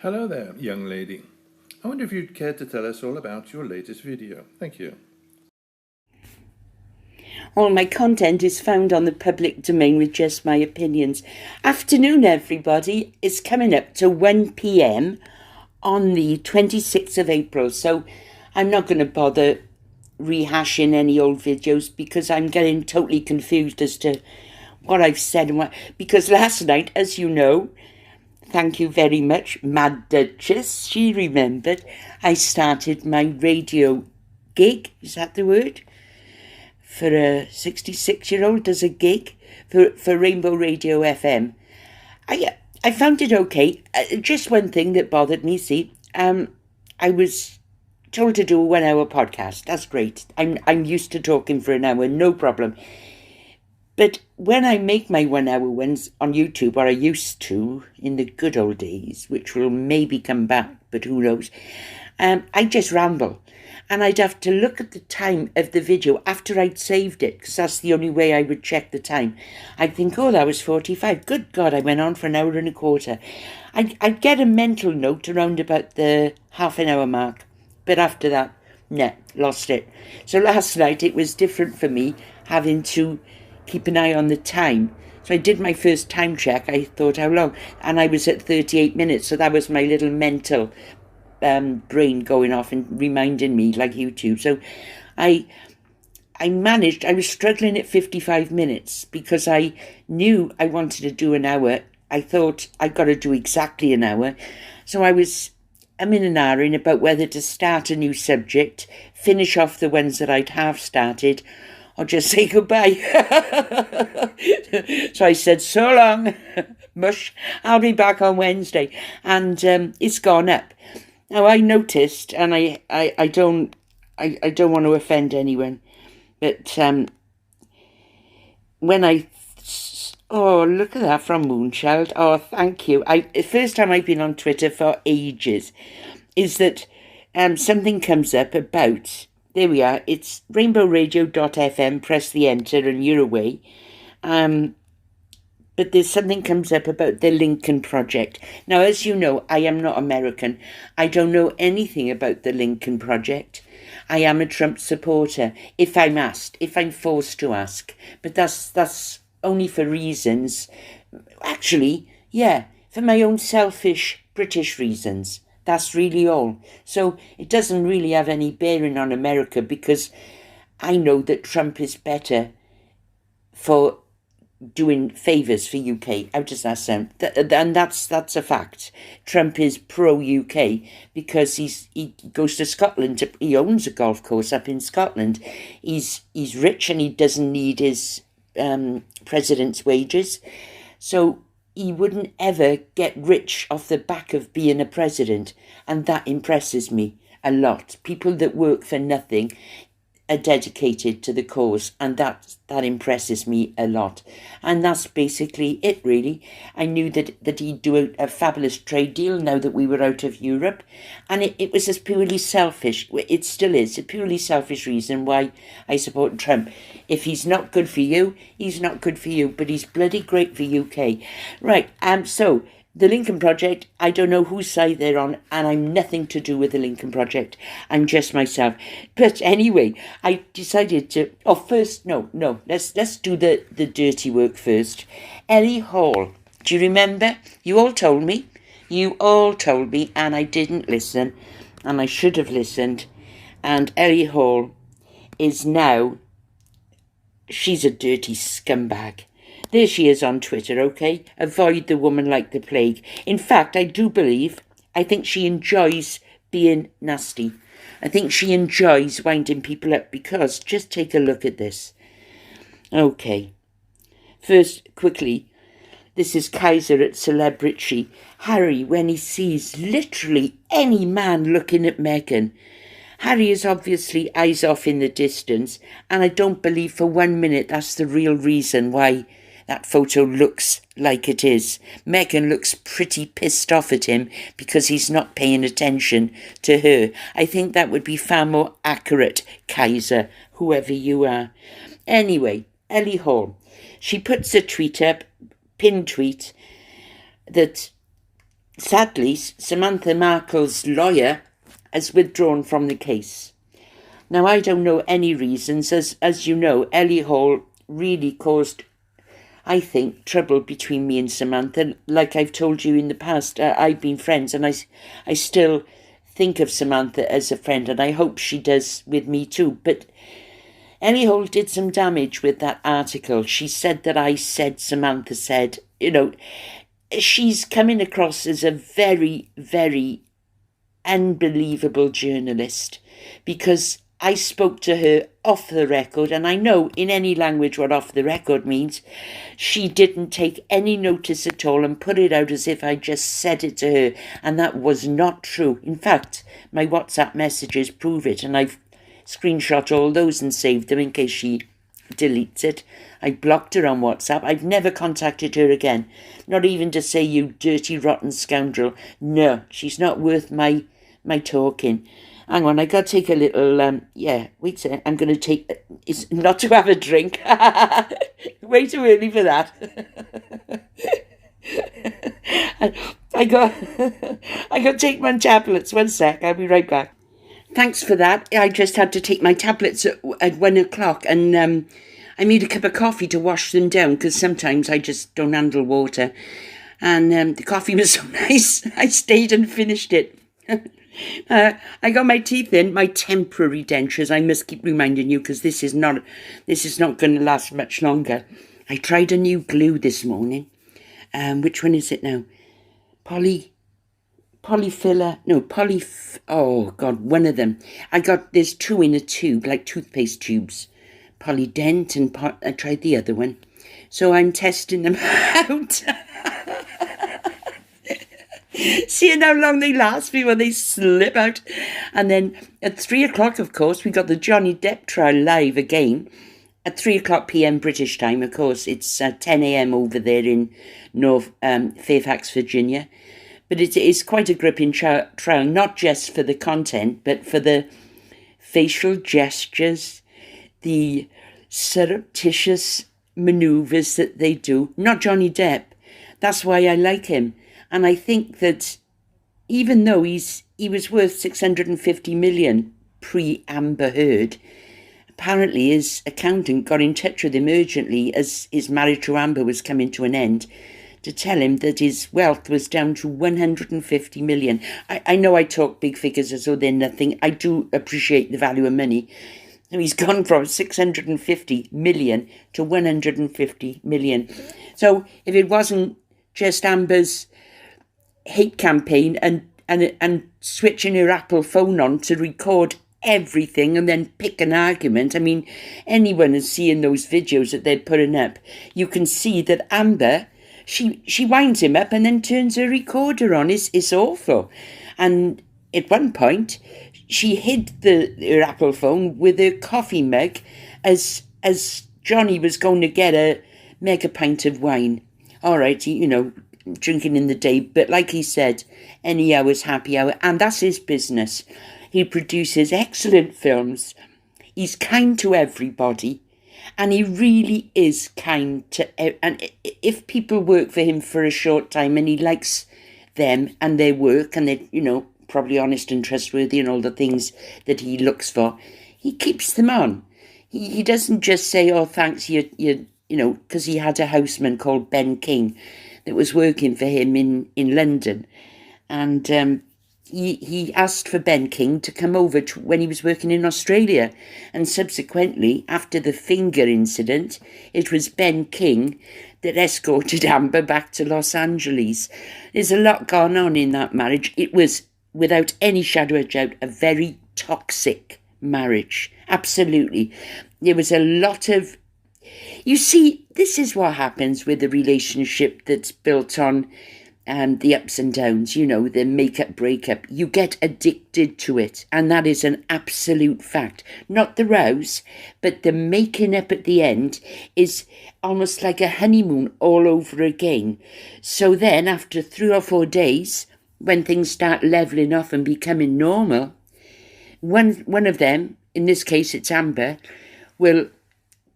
Hello there, young lady. I wonder if you'd care to tell us all about your latest video. Thank you. All my content is found on the public domain with just my opinions. Afternoon, everybody. It's coming up to 1 p.m. on the 26th of April, so I'm not going to bother rehashing any old videos because I'm getting totally confused as to what I've said and what. Because last night, as you know, thank you very much, Mad Duchess, she remembered, I started my radio gig, is that the word? For a 66-year-old does a gig for Rainbow Radio FM. I found it okay. Just one thing that bothered me, I was told to do a 1 hour podcast. That's great. I'm used to talking for an hour, no problem. But when I make my 1 hour ones on YouTube, or I used to in the good old days, which will maybe come back, but who knows, I just ramble. And I'd have to look at the time of the video after I'd saved it, because that's the only way I would check the time. I'd think, oh, that was 45. Good God, I went on for an hour and a quarter. I'd get a mental note around about the half an hour mark. But after that, nah, lost it. So last night it was different for me, having to keep an eye on the time. So I did my first time check. I thought, how long? And I was at 38 minutes. So that was my little mental brain going off and reminding me, like YouTube. So I managed. I was struggling at 55 minutes because I knew I wanted to do an hour. I thought I got to do exactly an hour. So I'm in an hour in about whether to start a new subject, finish off the ones that I'd have started, or just say goodbye. So I said, so long, mush, I'll be back on Wednesday. And it's gone up. Now I noticed, and I don't want to offend anyone, but when oh, look at that from Moonchild. Oh, thank you. First time I've been on Twitter for ages, is that something comes up about, there we are, it's rainbowradio.fm, press the enter and you're away. But there's something comes up about the Lincoln Project. Now, as you know, I am not American. I don't know anything about the Lincoln Project. I am a Trump supporter, if I'm asked, if I'm forced to ask. But that's only for reasons, actually, yeah, for my own selfish British reasons. That's really all. So it doesn't really have any bearing on America because I know that Trump is better for doing favours for UK. How does that sound? And that's a fact. Trump is pro-UK because he goes to Scotland. He owns a golf course up in Scotland. He's rich and he doesn't need his president's wages. So he wouldn't ever get rich off the back of being a president. And that impresses me a lot. People that work for nothing are dedicated to the cause, and that impresses me a lot. And that's basically it, really. I knew that he'd do a fabulous trade deal now that we were out of Europe, and it was just purely selfish. It still is a purely selfish reason why I support Trump. If he's not good for you, he's not good for you, but he's bloody great for UK. Right, so the Lincoln Project, I don't know whose side they're on, and I'm nothing to do with the Lincoln Project. I'm just myself. But anyway, I decided to... Oh, first, no. Let's do the dirty work first. Ellie Hall. Do you remember? You all told me, and I didn't listen, and I should have listened. And Ellie Hall is now... She's a dirty scumbag. There she is on Twitter, okay? Avoid the woman like the plague. In fact, I think she enjoys being nasty. I think she enjoys winding people up because, just take a look at this. Okay. First, quickly, this is Kaiser at Celebrity. Harry, when he sees literally any man looking at Meghan. Harry is obviously eyes off in the distance, and I don't believe for 1 minute that's the real reason why that photo looks like it is. Meghan looks pretty pissed off at him because he's not paying attention to her. I think that would be far more accurate, Kaiser, whoever you are. Anyway, Ellie Hall. She puts a tweet up, pinned tweet, that Sadly, Samantha Markle's lawyer has withdrawn from the case. Now, I don't know any reasons. As you know, Ellie Hall really caused, I think, trouble between me and Samantha. Like I've told you in the past, I've been friends, and I still think of Samantha as a friend, and I hope she does with me too. But Ellie Hall did some damage with that article. She said that I said Samantha said, she's coming across as a very, very unbelievable journalist, because I spoke to her off the record, and I know in any language what off the record means. She didn't take any notice at all and put it out as if I just said it to her, and that was not true. In fact, my WhatsApp messages prove it, and I've screenshot all those and saved them in case she deletes it. I blocked her on WhatsApp. I've never contacted her again, not even to say, you dirty rotten scoundrel. No, she's not worth my talking. Hang on, I got to take a little, wait a second, I'm going to take, it's not to have a drink. Way too early for that. I got to take my tablets. 1 sec, I'll be right back. Thanks for that. I just had to take my tablets at 1 o'clock, and I made a cup of coffee to wash them down, because sometimes I just don't handle water. And the coffee was so nice, I stayed and finished it. I got my teeth in, my temporary dentures. I must keep reminding you, because this is not going to last much longer. I tried a new glue this morning. Which one is it now? Oh God, one of them. There's 2 in a tube, like toothpaste tubes. Polydent, and I tried the other one. So I'm testing them out. Seeing how long they last before they slip out. And then at 3 o'clock, of course, we got the Johnny Depp trial live again. At 3 o'clock p.m. British time, of course. It's 10 a.m. over there in Fairfax, Virginia. But it is quite a gripping trial, not just for the content, but for the facial gestures, the surreptitious manoeuvres that they do. Not Johnny Depp. That's why I like him. And I think that even though he was worth 650 million pre-Amber Heard, apparently his accountant got in touch with him urgently as his marriage to Amber was coming to an end, to tell him that his wealth was down to 150 million. I know I talk big figures as though they're nothing. I do appreciate the value of money. So he's gone from 650 million to 150 million. So if it wasn't just Amber's hate campaign and switching her Apple phone on to record everything and then pick an argument. I mean, anyone is seeing those videos that they're putting up. You can see that Amber, she winds him up and then turns her recorder on. It's awful. And at one point, she hid her Apple phone with her coffee mug as Johnny was going to get a mega pint of wine. All right, drinking in the day, but like he said, any hour's happy hour, and that's his business. He produces excellent films. He's kind to everybody, and he really is kind to. And if people work for him for a short time, and he likes them and their work, and they're probably honest and trustworthy, and all the things that he looks for, he keeps them on. He doesn't just say, "Oh, thanks, you," because he had a houseman called Ben King that was working for him in London. And he asked for Ben King to come over when he was working in Australia. And subsequently, after the finger incident, it was Ben King that escorted Amber back to Los Angeles. There's a lot going on in that marriage. It was, without any shadow of doubt, a very toxic marriage. Absolutely. There was a lot of... You see, this is what happens with a relationship that's built on the ups and downs, the make-up, break-up. You get addicted to it, and that is an absolute fact. Not the rows, but the making up at the end is almost like a honeymoon all over again. So then, after 3 or 4 days, when things start levelling off and becoming normal, one of them, in this case it's Amber, will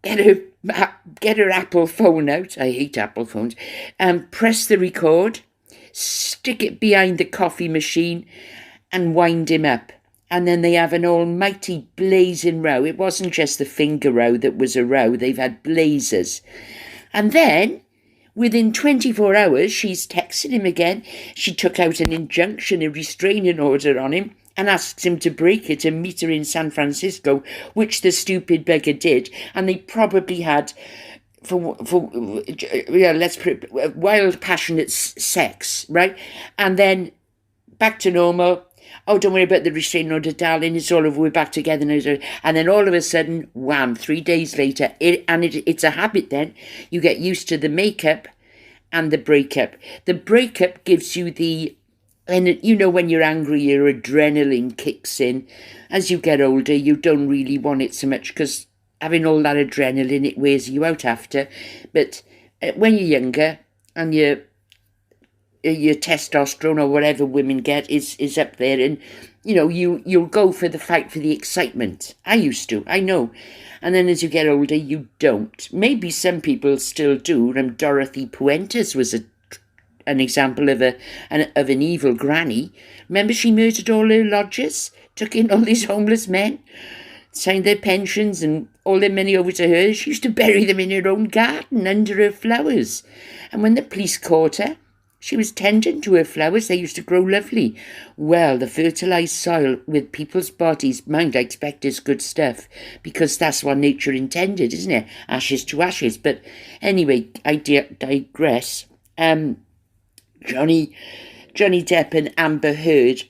get her Apple phone out. I hate Apple phones. Press the record, stick it behind the coffee machine and wind him up. And then they have an almighty blazing row. It wasn't just the finger row that was a row. They've had blazers. And then, within 24 hours, she's texted him again. She took out an injunction, a restraining order on him, and asks him to break it and meet her in San Francisco, which the stupid beggar did. And they probably had, let's put it, wild, passionate sex, right? And then back to normal. Oh, don't worry about the restraining order, darling. It's all over. We're back together now. And then all of a sudden, wham, 3 days later, it's a habit then. You get used to the makeup and the breakup. The breakup gives you and you know when you're angry, your adrenaline kicks in. As you get older, you don't really want it so much because having all that adrenaline, it wears you out after. But when you're younger and your testosterone or whatever women get is up there, and you know you'll go for the fight for the excitement. I used to, I know. And then as you get older, you don't. Maybe some people still do. Dorothy Puentes was an example of an evil granny. Remember, she murdered all her lodgers, took in all these homeless men, signed their pensions and all their money over to her. She used to bury them in her own garden under her flowers. And when the police caught her, she was tending to her flowers. They used to grow lovely. Well, the fertilised soil with people's bodies, mind, I expect is good stuff, because that's what nature intended, isn't it? Ashes to ashes. But anyway, I digress. Johnny Depp and Amber Heard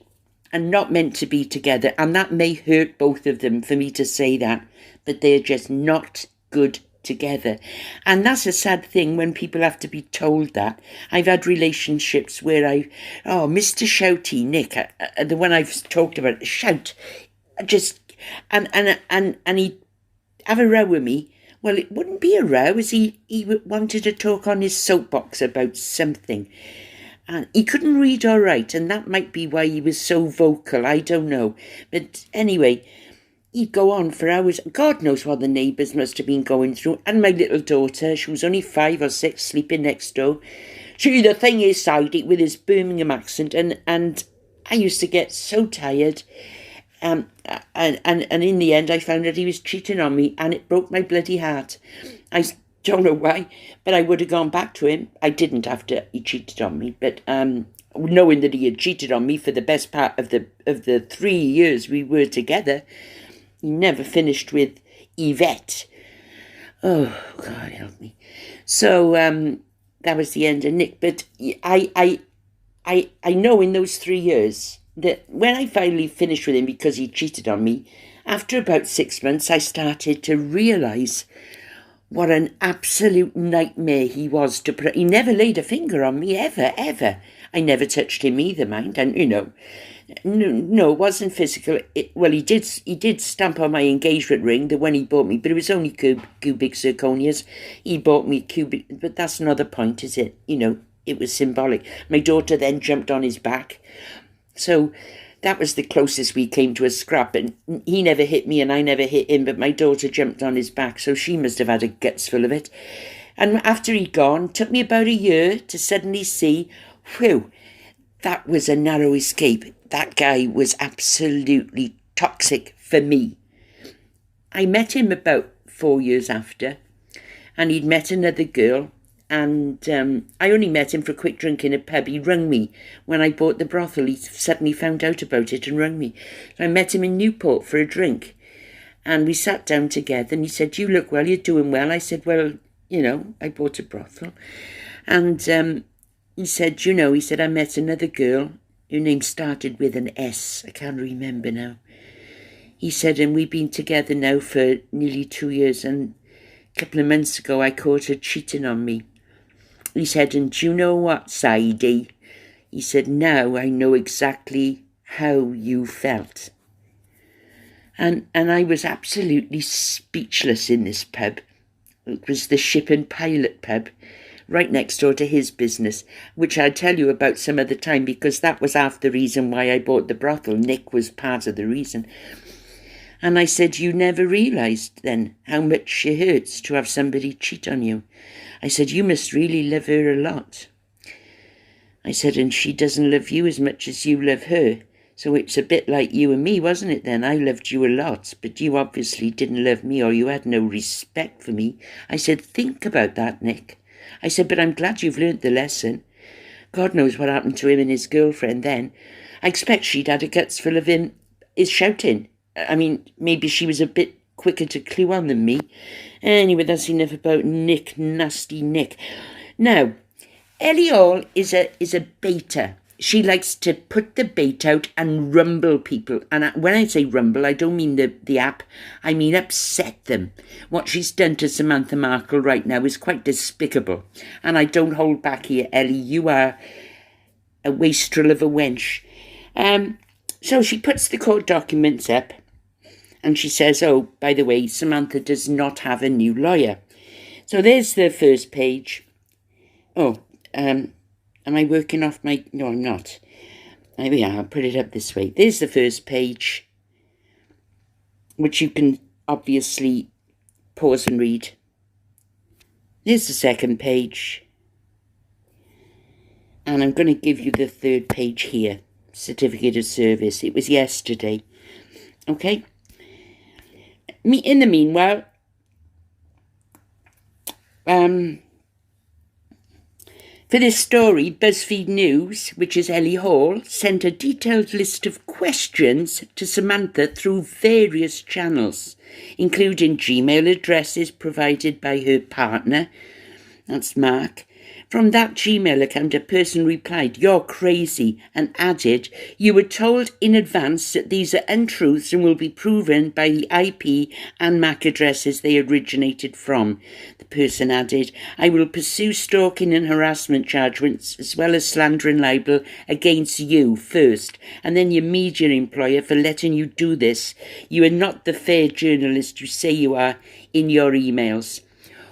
are not meant to be together, and that may hurt both of them for me to say that, but they're just not good together. And that's a sad thing when people have to be told that. I've had relationships where Mr. Shouty, Nick, the one I've talked about, shout, just, and he'd have a row with me. Well, it wouldn't be a row, as he wanted to talk on his soapbox about something. And he couldn't read or write, and that might be why he was so vocal, I don't know. But anyway, he'd go on for hours. God knows what the neighbours must have been going through. And my little daughter, she was only 5 or 6, sleeping next door. See, the thing is, Sadie, with his Birmingham accent, and I used to get so tired. And in the end, I found that he was cheating on me, and it broke my bloody heart. I don't know why, but I would have gone back to him. I didn't after he cheated on me, but knowing that he had cheated on me for the best part of the 3 years we were together, he never finished with Yvette. Oh, God help me. So that was the end of Nick. But I know in those 3 years that when I finally finished with him because he cheated on me, after about 6 months, I started to realise what an absolute nightmare he was to put. He never laid a finger on me, ever. I never touched him either, mind. And, no, it wasn't physical. He did stamp on my engagement ring, the one he bought me, but it was only cubic zirconias. He bought me cubic, but that's another point, is it? It was symbolic. My daughter then jumped on his back. So that was the closest we came to a scrap, and he never hit me and I never hit him, but my daughter jumped on his back, so she must have had a guts full of it. And after he'd gone, it took me about a year to suddenly see, whew, that was a narrow escape. That guy was absolutely toxic for me. I met him about 4 years after, and he'd met another girl, and I only met him for a quick drink in a pub. He rung me when I bought the brothel. He suddenly found out about it and rung me. I met him in Newport for a drink, and we sat down together, and he said, "You look well, you're doing well." I said, "Well, I bought a brothel." And he said, I met another girl. Her name started with an S. I can't remember now. He said, and we've been together now for nearly 2 years, and a couple of months ago I caught her cheating on me. He said, and do you know what, Sadie? He said, now I know exactly how you felt. And I was absolutely speechless in this pub. It was the Ship and Pilot pub, right next door to his business, which I'll tell you about some other time, because that was half the reason why I bought the brothel. Nick was part of the reason. And I said, you never realised then how much it hurts to have somebody cheat on you. I said, you must really love her a lot. I said, and she doesn't love you as much as you love her. So it's a bit like you and me, wasn't it then? I loved you a lot, but you obviously didn't love me, or you had no respect for me. I said, think about that, Nick. I said, but I'm glad you've learnt the lesson. God knows what happened to him and his girlfriend then. I expect she'd had a guts full of him is shouting. I mean, maybe she was a bit quicker to clue on than me. Anyway, that's enough about Nick, nasty Nick. Now, Ellie Hall is a baiter. She likes to put the bait out and rumble people. And when I say rumble, I don't mean the app. I mean upset them. What she's done to Samantha Markle right now is quite despicable. And I don't hold back here, Ellie. You are a wastrel of a wench. So she puts the court documents up. And she says, oh, by the way, Samantha does not have a new lawyer. So there's the first page. Oh, am I working off my... No, I'm not. There we are. I'll put it up this way. There's the first page, which you can obviously pause and read. There's the second page. And I'm going to give you the third page here. Certificate of service. It was yesterday. Okay? In the meanwhile, for this story, BuzzFeed News, which is Ellie Hall, sent a detailed list of questions to Samantha through various channels, including Gmail addresses provided by her partner, that's Mark. From that Gmail account, a person replied, "You're crazy," and added, "You were told in advance that these are untruths and will be proven by the IP and MAC addresses they originated from." The person added, "I will pursue stalking and harassment charges as well as slander and libel against you first, and then your media employer for letting you do this. You are not the fair journalist you say you are in your emails."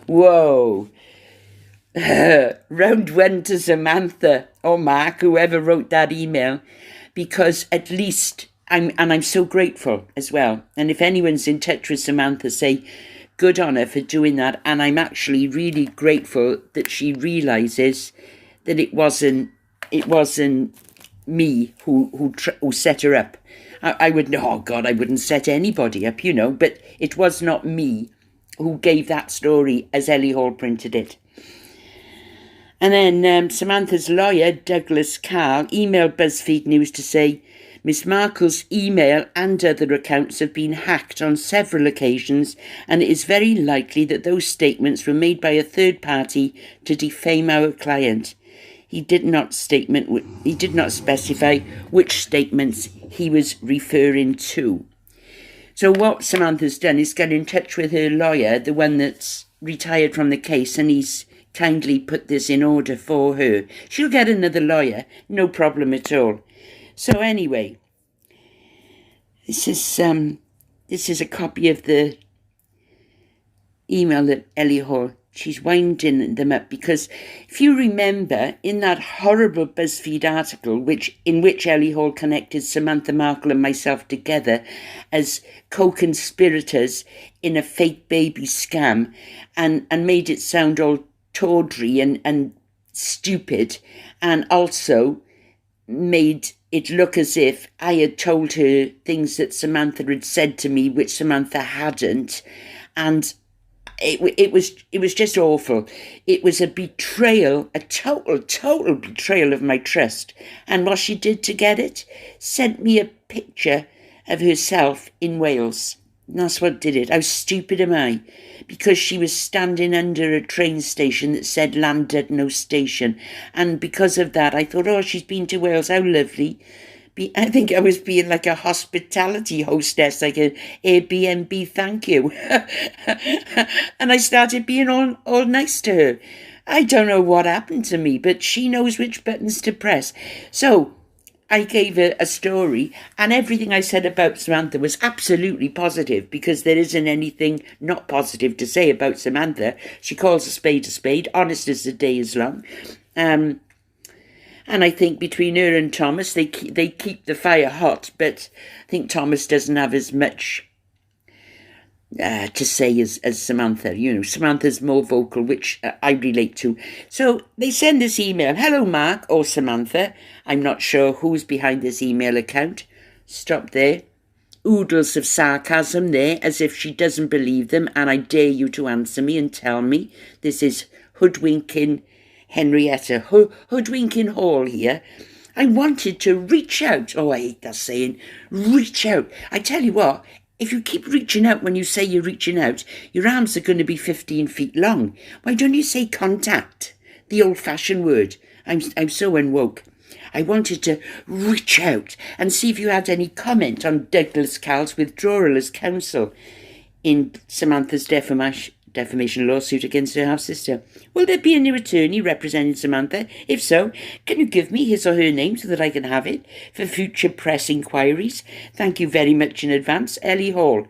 Whoa. Round one to Samantha or Mark, whoever wrote that email, because at least I'm so grateful as well. And if anyone's in touch with Samantha, say good on her for doing that. And I'm actually really grateful that she realizes that it wasn't me who set her up. I wouldn't set anybody up, but it was not me who gave that story as Ellie Hall printed it. And then Samantha's lawyer, Douglas Carl, emailed BuzzFeed News to say, "Miss Markle's email and other accounts have been hacked on several occasions, and it is very likely that those statements were made by a third party to defame our client." He did not specify which statements he was referring to. So what Samantha's done is get in touch with her lawyer, the one that's retired from the case, and he's kindly put this in order for her. She'll get another lawyer, no problem at all. So anyway, this is a copy of the email that Ellie Hall, she's winding them up, because if you remember in that horrible BuzzFeed article in which Ellie Hall connected Samantha Markle and myself together as co-conspirators in a fake baby scam and made it sound all tawdry and stupid, and also made it look as if I had told her things that Samantha had said to me which Samantha hadn't, and it was just awful. It was a betrayal, a total betrayal of my trust. And what she did to get it, sent me a picture of herself in Wales. And that's what did it. How stupid am I? Because she was standing under a train station that said "Landed no station." And because of that, I thought, oh, she's been to Wales, how lovely. I think I was being like a hospitality hostess, like an Airbnb thank you. And I started being all nice to her. I don't know what happened to me, but she knows which buttons to press. So I gave her a story, and everything I said about Samantha was absolutely positive, because there isn't anything not positive to say about Samantha. She calls a spade, honest as the day is long. And I think between her and Thomas, they keep the fire hot, but I think Thomas doesn't have as much to say as Samantha. You know, Samantha's more vocal, which I relate to. So they send this email. Hello, Mark or Samantha. I'm not sure who's behind this email account. Stop there. Oodles of sarcasm there, as if she doesn't believe them, and I dare you to answer me and tell me. This is hoodwinking Henrietta, hoodwinking Hall here. I wanted to reach out. Oh, I hate that saying. Reach out. I tell you what, if you keep reaching out when you say you're reaching out, your arms are going to be 15 feet long. Why don't you say contact? The old-fashioned word. I'm so unwoke. I wanted to reach out and see if you had any comment on Douglas Cal's withdrawal as counsel in Samantha's defamation lawsuit against her half-sister. Will there be a new attorney representing Samantha? If so, can you give me his or her name so that I can have it for future press inquiries? Thank you very much in advance, Ellie Hall.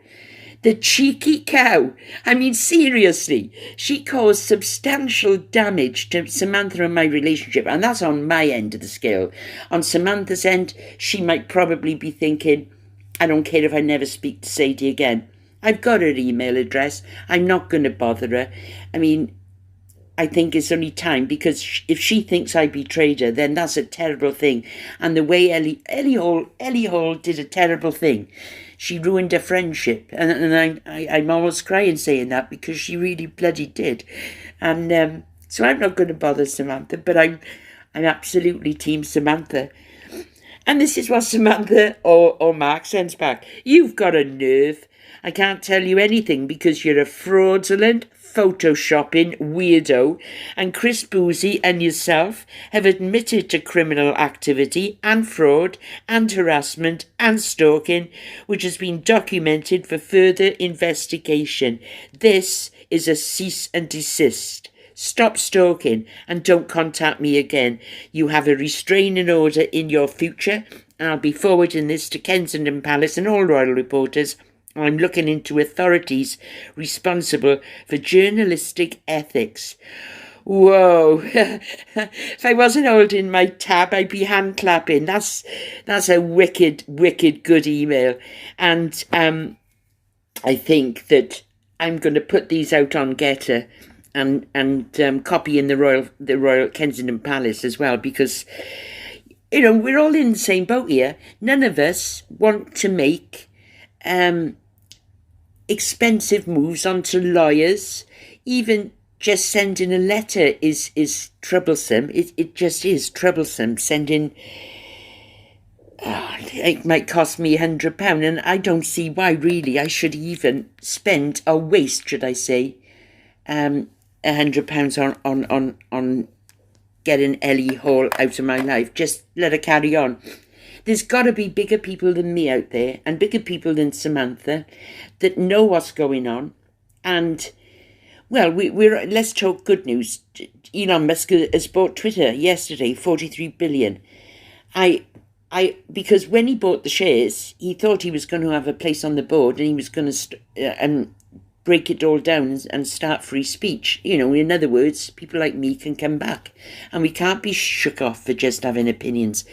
The cheeky cow. I mean, seriously, she caused substantial damage to Samantha and my relationship, and that's on my end of the scale. On Samantha's end, she might probably be thinking, I don't care if I never speak to Sadie again. I've got her email address. I'm not going to bother her. I mean, I think it's only time, because if she thinks I betrayed her, then that's a terrible thing. And the way Ellie Hall did a terrible thing. She ruined a friendship, and I'm almost crying saying that, because she really bloody did. And so I'm not going to bother Samantha, but I'm absolutely team Samantha. And this is what Samantha or Mark sends back. You've got a nerve. I can't tell you anything because you're a fraudulent, photoshopping weirdo, and Chris Bouzy and yourself have admitted to criminal activity and fraud and harassment and stalking, which has been documented for further investigation. This is a cease and desist. Stop stalking and don't contact me again. You have a restraining order in your future, and I'll be forwarding this to Kensington Palace and all royal reporters. I'm looking into authorities responsible for journalistic ethics. Whoa. If I wasn't holding my tab, I'd be hand clapping. That's a wicked good email. And I think that I'm going to put these out on Getter and copy in the Royal Kensington Palace as well, because, you know, we're all in the same boat here. None of us want to make expensive moves onto lawyers. Even just sending a letter is troublesome. It just is troublesome. Sending, it might cost me £100, and I don't see why really I should even spend or waste, should I say, £100 on getting Ellie Hall out of my life. Just let her carry on. There's got to be bigger people than me out there, and bigger people than Samantha, that know what's going on. And, well, let's talk good news. Elon Musk has bought Twitter yesterday, $43 billion. Because when he bought the shares, he thought he was going to have a place on the board, and he was going to break it all down and start free speech. You know, in other words, people like me can come back, and we can't be shook off for just having opinions.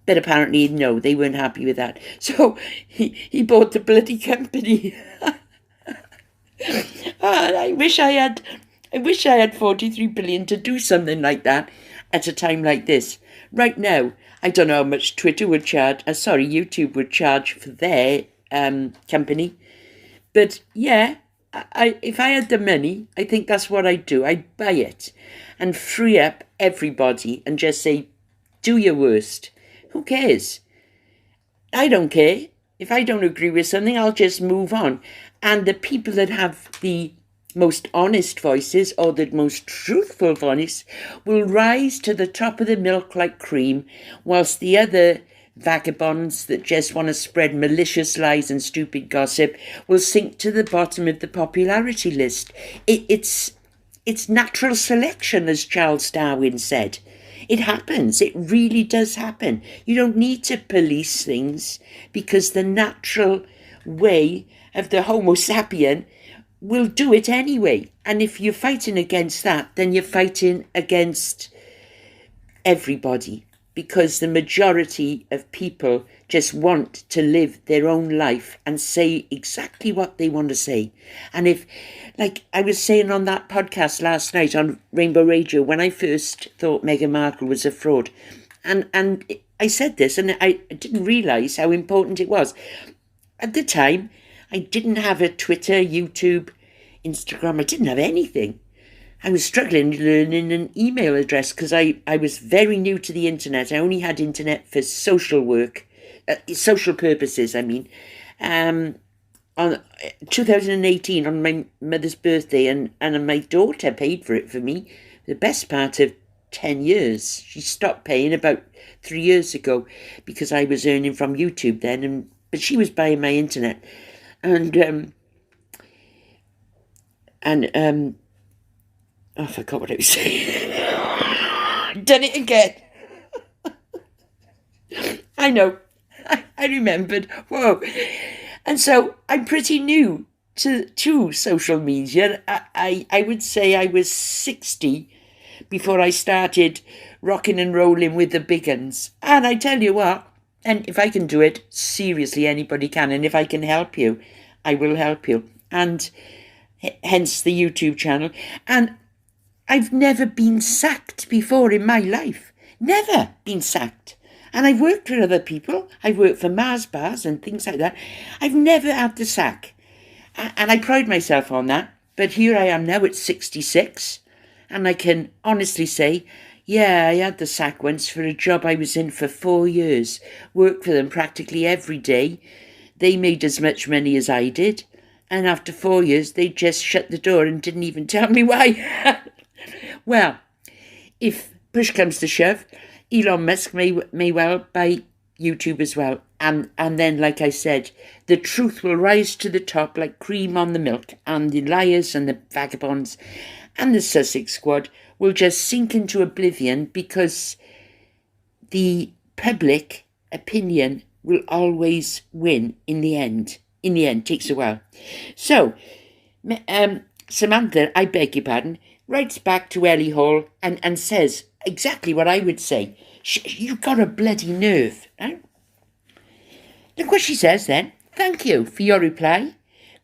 But apparently, no, they weren't happy with that. So he bought the bloody company. I wish I had 43 billion to do something like that at a time like this. Right now, I don't know how much YouTube would charge for their company. But yeah, if I had the money, I think that's what I'd do. I'd buy it and free up everybody and just say, do your worst. Who cares? I don't care. If I don't agree with something, I'll just move on. And the people that have the most honest voices, or the most truthful voice, will rise to the top of the milk like cream, whilst the other vagabonds that just want to spread malicious lies and stupid gossip will sink to the bottom of the popularity list. It's natural selection, as Charles Darwin said. It happens. It really does happen. You don't need to police things, because the natural way of the Homo sapien will do it anyway. And if you're fighting against that, then you're fighting against everybody. because the majority of people just want to live their own life and say exactly what they want to say. And if, like I was saying on that podcast last night on Rainbow Radio, when I first thought Meghan Markle was a fraud, and I said this and I didn't realise how important it was. At the time, I didn't have a Twitter, YouTube, Instagram. I didn't have anything. I was struggling learning an email address because I was very new to the internet. I only had internet for social work, social purposes, I mean. On 2018, on my mother's birthday, and my daughter paid for it for me the best part of 10 years. She stopped paying about 3 years ago because I was earning from YouTube then, but she was buying my internet. And I forgot what I was saying. Done it again. I know. I remembered. Whoa. And so I'm pretty new to social media. I would say I was 60 before I started rocking and rolling with the big uns. And I tell you what, and if I can do it, seriously, anybody can. And if I can help you, I will help you. And hence the YouTube channel. And I've never been sacked before in my life. Never been sacked. And I've worked for other people. I've worked for Mars bars and things like that. I've never had the sack. And I pride myself on that. But here I am now at 66. And I can honestly say, yeah, I had the sack once for a job I was in for 4 years. Worked for them practically every day. They made as much money as I did. And after 4 years, they just shut the door and didn't even tell me why. Well, if push comes to shove, Elon Musk may well buy YouTube as well. And then, like I said, the truth will rise to the top like cream on the milk, and the liars and the vagabonds and the Sussex squad will just sink into oblivion because the public opinion will always win in the end. In the end, takes a while. So, Samantha, I beg your pardon, writes back to Ellie Hall and says exactly what I would say. You've got a bloody nerve. Right? Look what she says then. Thank you for your reply.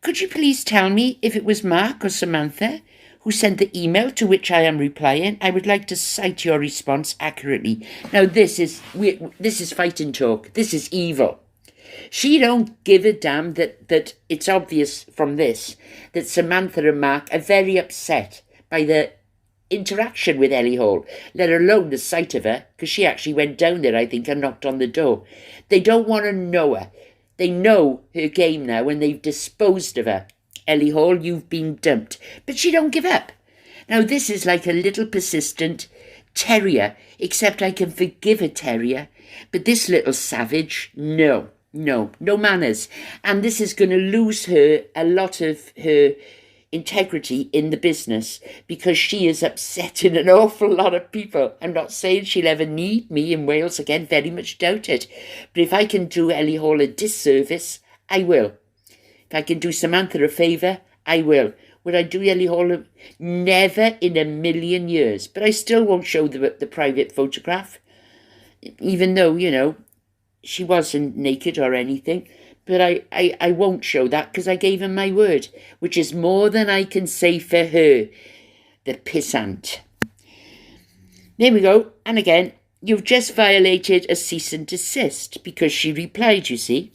Could you please tell me if it was Mark or Samantha who sent the email to which I am replying? I would like to cite your response accurately. Now this is fighting talk. This is evil. She don't give a damn that it's obvious from this that Samantha and Mark are very upset by the interaction with Ellie Hall, let alone the sight of her, because she actually went down there, I think, and knocked on the door. They don't want to know her. They know her game now and they've disposed of her. Ellie Hall, you've been dumped. But she don't give up. Now, this is like a little persistent terrier, except I can forgive a terrier. But this little savage, no manners. And this is going to lose her a lot of her integrity in the business because she is upsetting an awful lot of people. I'm not saying she'll ever need me in Wales again, very much doubt it. But if I can do Ellie Hall a disservice, I will. If I can do Samantha a favour, I will. Would I do Ellie Hall? Never in a million years. But I still won't show the private photograph, even though, you know, she wasn't naked or anything. But I won't show that because I gave her my word, which is more than I can say for her, the pissant. There we go. And again, you've just violated a cease and desist because she replied, you see.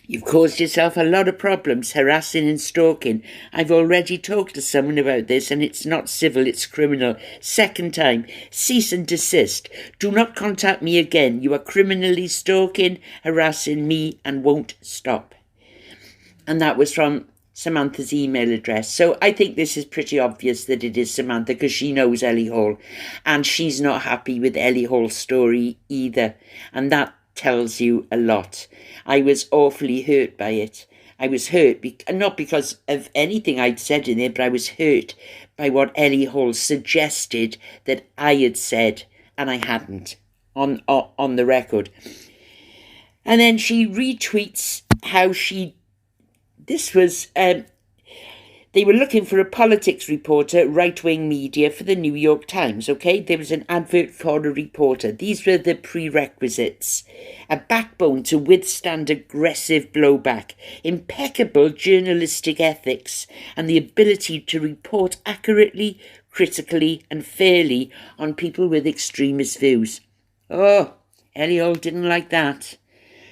You've caused yourself a lot of problems, harassing and stalking. I've already talked to someone about this and it's not civil, it's criminal. Second time, cease and desist. Do not contact me again. You are criminally stalking, harassing me and won't stop. And that was from Samantha's email address. So I think this is pretty obvious that it is Samantha because she knows Ellie Hall and she's not happy with Ellie Hall's story either. And that tells you a lot. I was awfully hurt by it. I was hurt, not because of anything I'd said in it, but I was hurt by what Ellie Hall suggested that I had said, and I hadn't, on the record. And then she retweets how this was They were looking for a politics reporter, right-wing media, for the New York Times, okay? There was an advert for a reporter. These were the prerequisites. A backbone to withstand aggressive blowback, impeccable journalistic ethics, and the ability to report accurately, critically, and fairly on people with extremist views. Oh, Ellie didn't like that.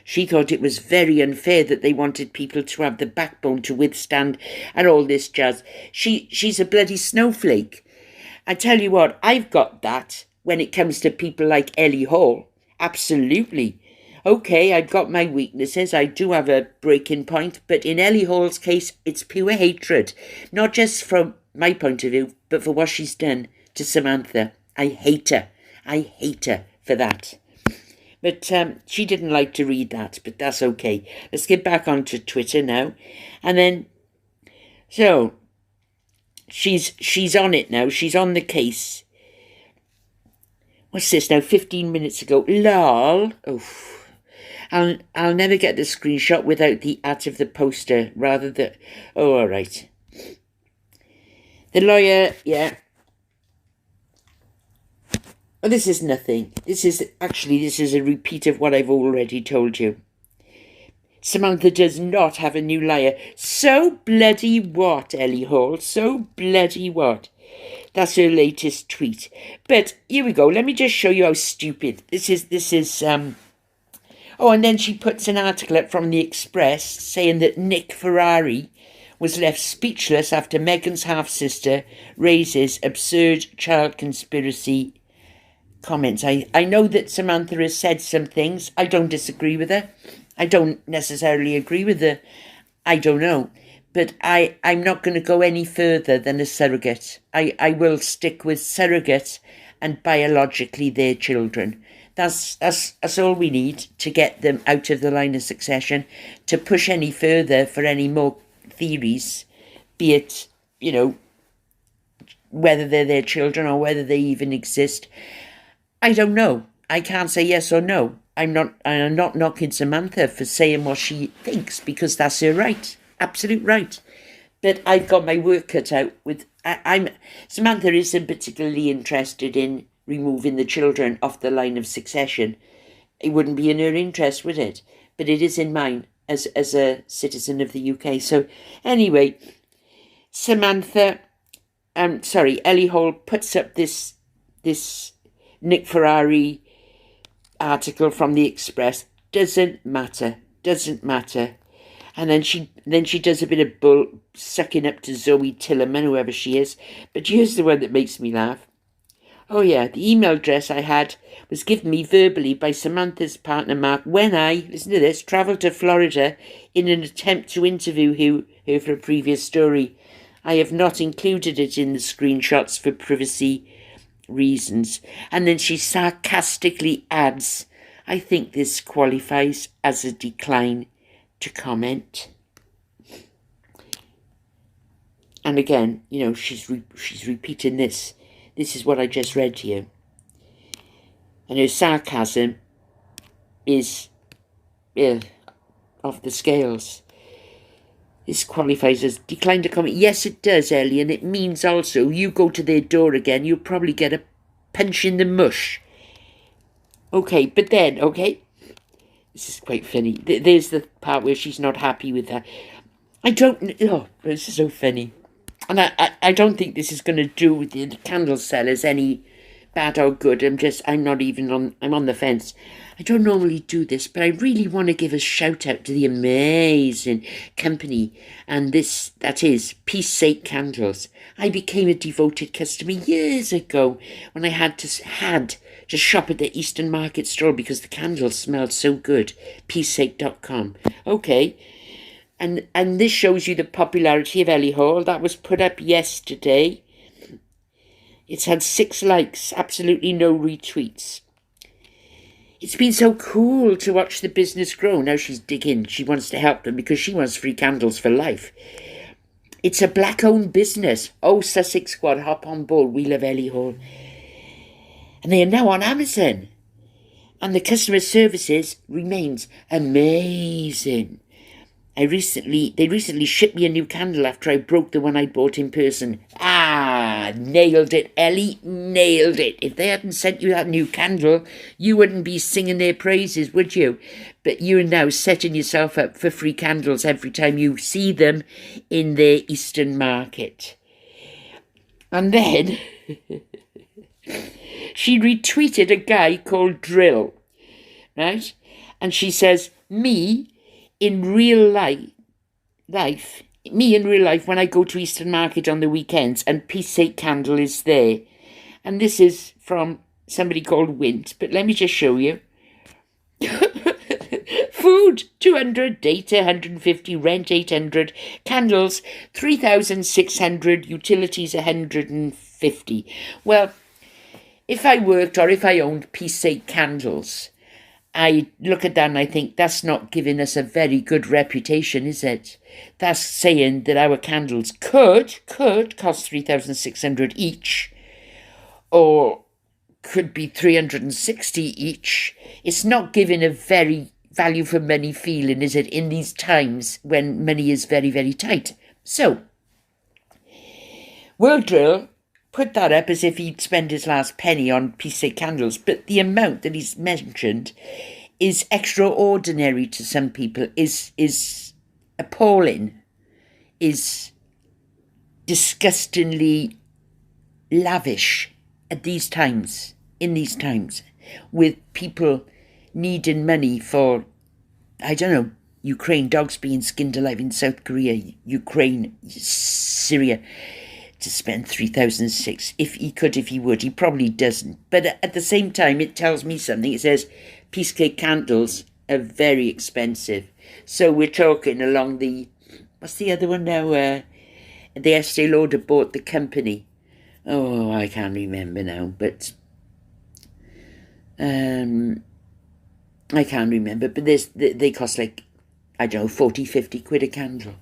She thought it was very unfair that they wanted people to have the backbone to withstand and all this jazz. She's a bloody snowflake. I tell you what, I've got that when it comes to people like Ellie Hall. Absolutely. Okay, I've got my weaknesses. I do have a breaking point, but in Ellie Hall's case, it's pure hatred. Not just from my point of view, but for what she's done to Samantha. I hate her. I hate her for that. But she didn't like to read that, but that's okay. Let's get back onto Twitter now. And then, so, she's on it now. She's on the case. What's this now? 15 minutes ago. Lol. Oh, I'll never get the screenshot without the at of the poster, rather than... Oh, all right. The lawyer, yeah. Oh, this is nothing. This is a repeat of what I've already told you. Samantha does not have a new liar. So bloody what, Ellie Hall? So bloody what? That's her latest tweet. But here we go. Let me just show you how stupid this is. Oh, and then she puts an article up from the Express saying that Nick Ferrari was left speechless after Meghan's half-sister raises absurd child conspiracy comments. I know that Samantha has said some things. I don't disagree with her. I don't necessarily agree with her. I don't know. But I'm not going to go any further than a surrogate. I will stick with surrogate and biologically their children. That's all we need to get them out of the line of succession. To push any further for any more theories, be it, whether they're their children or whether they even exist. I don't know. I can't say yes or no. I'm not knocking Samantha for saying what she thinks, because that's her right. Absolute right. But I've got my work cut out with... Samantha isn't particularly interested in removing the children off the line of succession. It wouldn't be in her interest, would it? But it is in mine as a citizen of the UK. So anyway, Ellie Hall puts up this Nick Ferrari article from the Express. Doesn't matter. And then she does a bit of bull sucking up to Zoe Tillerman, whoever she is. But here's the one that makes me laugh. Oh yeah, the email address I had was given me verbally by Samantha's partner Mark when I, listen to this, travelled to Florida in an attempt to interview her for a previous story. I have not included it in the screenshots for privacy reasons. And then she sarcastically adds, I think this qualifies as a decline to comment. And again, she's repeating this. This is what I just read to you. And her sarcasm is off the scales. This qualifies as decline to comment. Yes, it does, Ellie, and it means also you go to their door again, you'll probably get a punch in the mush. Okay, but then, this is quite funny. There's the part where she's not happy with that. This is so funny. And I don't think this is going to do with the candle sellers any bad or good. I'm on the fence. I don't normally do this, but I really want to give a shout out to the amazing company. And that is Peace Sake Candles. I became a devoted customer years ago when I had to shop at the Eastern Market stall because the candles smelled so good. peacesake.com. Okay. And this shows you the popularity of Ellie Hall. That was put up yesterday. It's had 6 likes, absolutely no retweets. It's been so cool to watch the business grow. Now she's digging. She wants to help them because she wants free candles for life. It's a black-owned business. Oh, Sussex Squad, hop on board. We love Ellie Hall. And they are now on Amazon. And the customer services remains amazing. They recently shipped me a new candle after I broke the one I bought in person. Nailed it, Ellie, nailed it. If they hadn't sent you that new candle, you wouldn't be singing their praises, would you? But you're now setting yourself up for free candles every time you see them in their Eastern market. And then she retweeted a guy called Drill, right? And she says, me in real life, when I go to Eastern Market on the weekends and Peace Sake Candle is there. And this is from somebody called Wint, but let me just show you. Food, 200, data, 150, rent, 800, candles, 3,600, utilities, 150. Well, if I worked or if I owned Peace Sake Candles, I look at that and I think that's not giving us a very good reputation, is it? That's saying that our candles could cost 3,600 each, or could be 360 each. It's not giving a very value for money feeling, is it, in these times when money is very, very tight? So, World Drill put that up as if he'd spend his last penny on Peace Sake Candles, but the amount that he's mentioned is extraordinary to some people, is appalling, is disgustingly lavish at these times, in these times, with people needing money for, I don't know, Ukraine, dogs being skinned alive in South Korea, Ukraine, Syria, to spend 3,600. If he could, if he would, he probably doesn't. But at the same time, it tells me something. It says Peace Sake candles are very expensive. So we're talking along the, what's the other one now? The Estee Lauder bought the company. Oh, I can't remember now, but I can't remember. But they cost like, I don't know, 40, 50 quid a candle.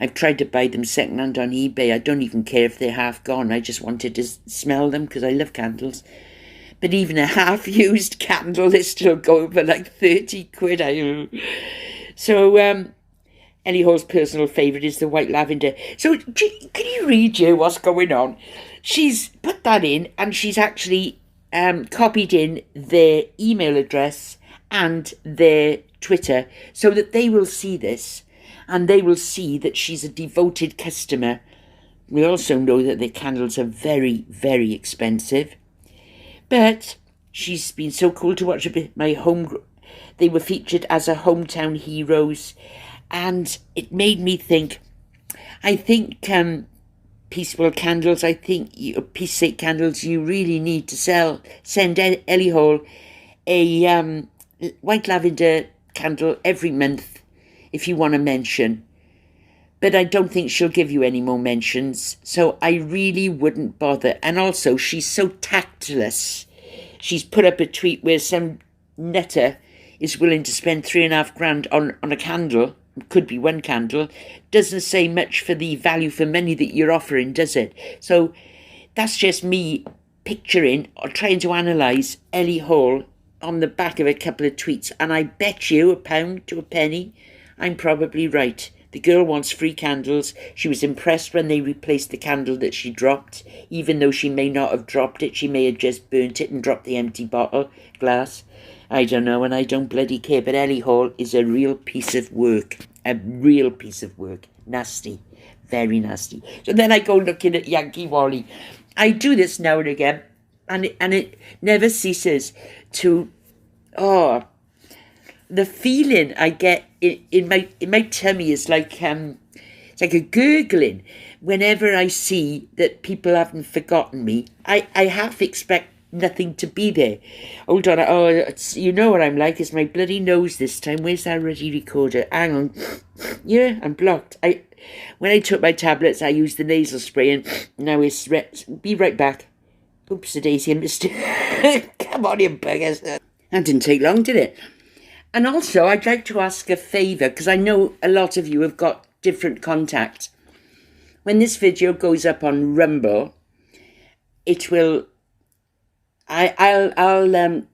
I've tried to buy them second-hand on eBay. I don't even care if they're half gone. I just wanted to smell them because I love candles. But even a half-used candle is still going for like 30 quid. So, Ellie Hall's personal favourite is the white lavender. So, can you read here what's going on? She's put that in and she's actually copied in their email address and their Twitter so that they will see this. And they will see that she's a devoted customer. We also know that the candles are very, very expensive. But she's been so cool to watch a bit. They were featured as a hometown heroes. And it made me think, I think Peaceful Candles, Peace Sake Candles, you really need to send Ellie Hall a white lavender candle every month, if you want to mention. But I don't think she'll give you any more mentions, so I really wouldn't bother. And also, she's so tactless. She's put up a tweet where some nutter is willing to spend £3,500 on a candle, could be one candle, doesn't say much for the value for money that you're offering, does it? So that's just me picturing or trying to analyse Ellie Hall on the back of a couple of tweets, and I bet you £1 to a penny I'm probably right. The girl wants free candles. She was impressed when they replaced the candle that she dropped. Even though she may not have dropped it, she may have just burnt it and dropped the empty bottle glass. I don't know, and I don't bloody care. But Ellie Hall is a real piece of work. A real piece of work. Nasty. Very nasty. So then I go looking at Yankee Wally. I do this now and again, and it never ceases to... the feeling I get in my tummy is like it's like a gurgling whenever I see that people haven't forgotten me. I half expect nothing to be there. Hold on, you know what I'm like. It's my bloody nose this time. Where's that ready recorder? Hang on. Yeah, I'm blocked. When I took my tablets, I used the nasal spray, and now it's be right back. Oops, a daisy, Mister. Come on, you buggers. That didn't take long, did it? And also, I'd like to ask a favour, because I know a lot of you have got different contacts. When this video goes up on Rumble, it will... I'll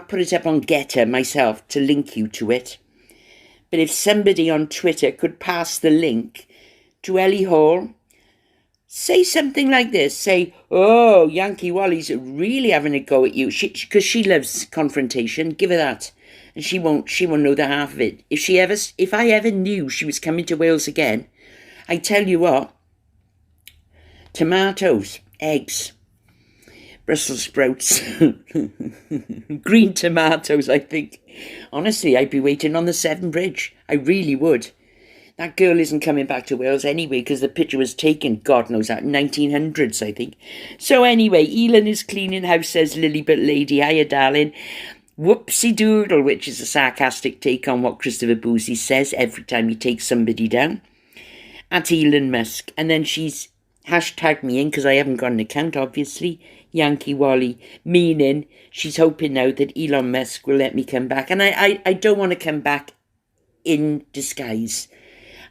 put it up on Getter myself to link you to it. But if somebody on Twitter could pass the link to Ellie Hall, say something like this. Say, oh, Yankee Wally's really having a go at you. Because she loves confrontation. Give her that. And she won't know the half of it. If I ever knew she was coming to Wales again, I tell you what, tomatoes, eggs, Brussels sprouts, green tomatoes, I think. Honestly, I'd be waiting on the Severn Bridge. I really would. That girl isn't coming back to Wales anyway, because the picture was taken, God knows, at 1900s, I think. So anyway, Elon is cleaning house, says Lilybut Lady. Hiya, darling. Whoopsie doodle, which is a sarcastic take on what Christopher Bouzy says every time he takes somebody down. At Elon Musk. And then she's hashtagged me in, because I haven't got an account, obviously. Yankee Wally, meaning she's hoping now that Elon Musk will let me come back. And I don't want to come back in disguise.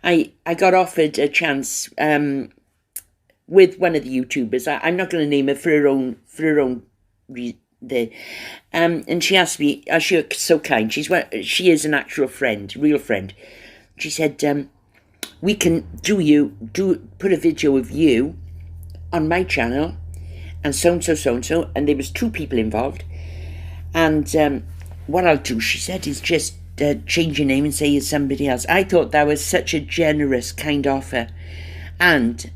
I got offered a chance with one of the YouTubers. I'm not going to name her for her own and she asked me, she was so kind. She is an actual friend, real friend. She said, we can put a video of you on my channel, and so and so, and there was 2 people involved. And what I'll do, she said, is just change your name and say it's somebody else. I thought that was such a generous, kind offer, and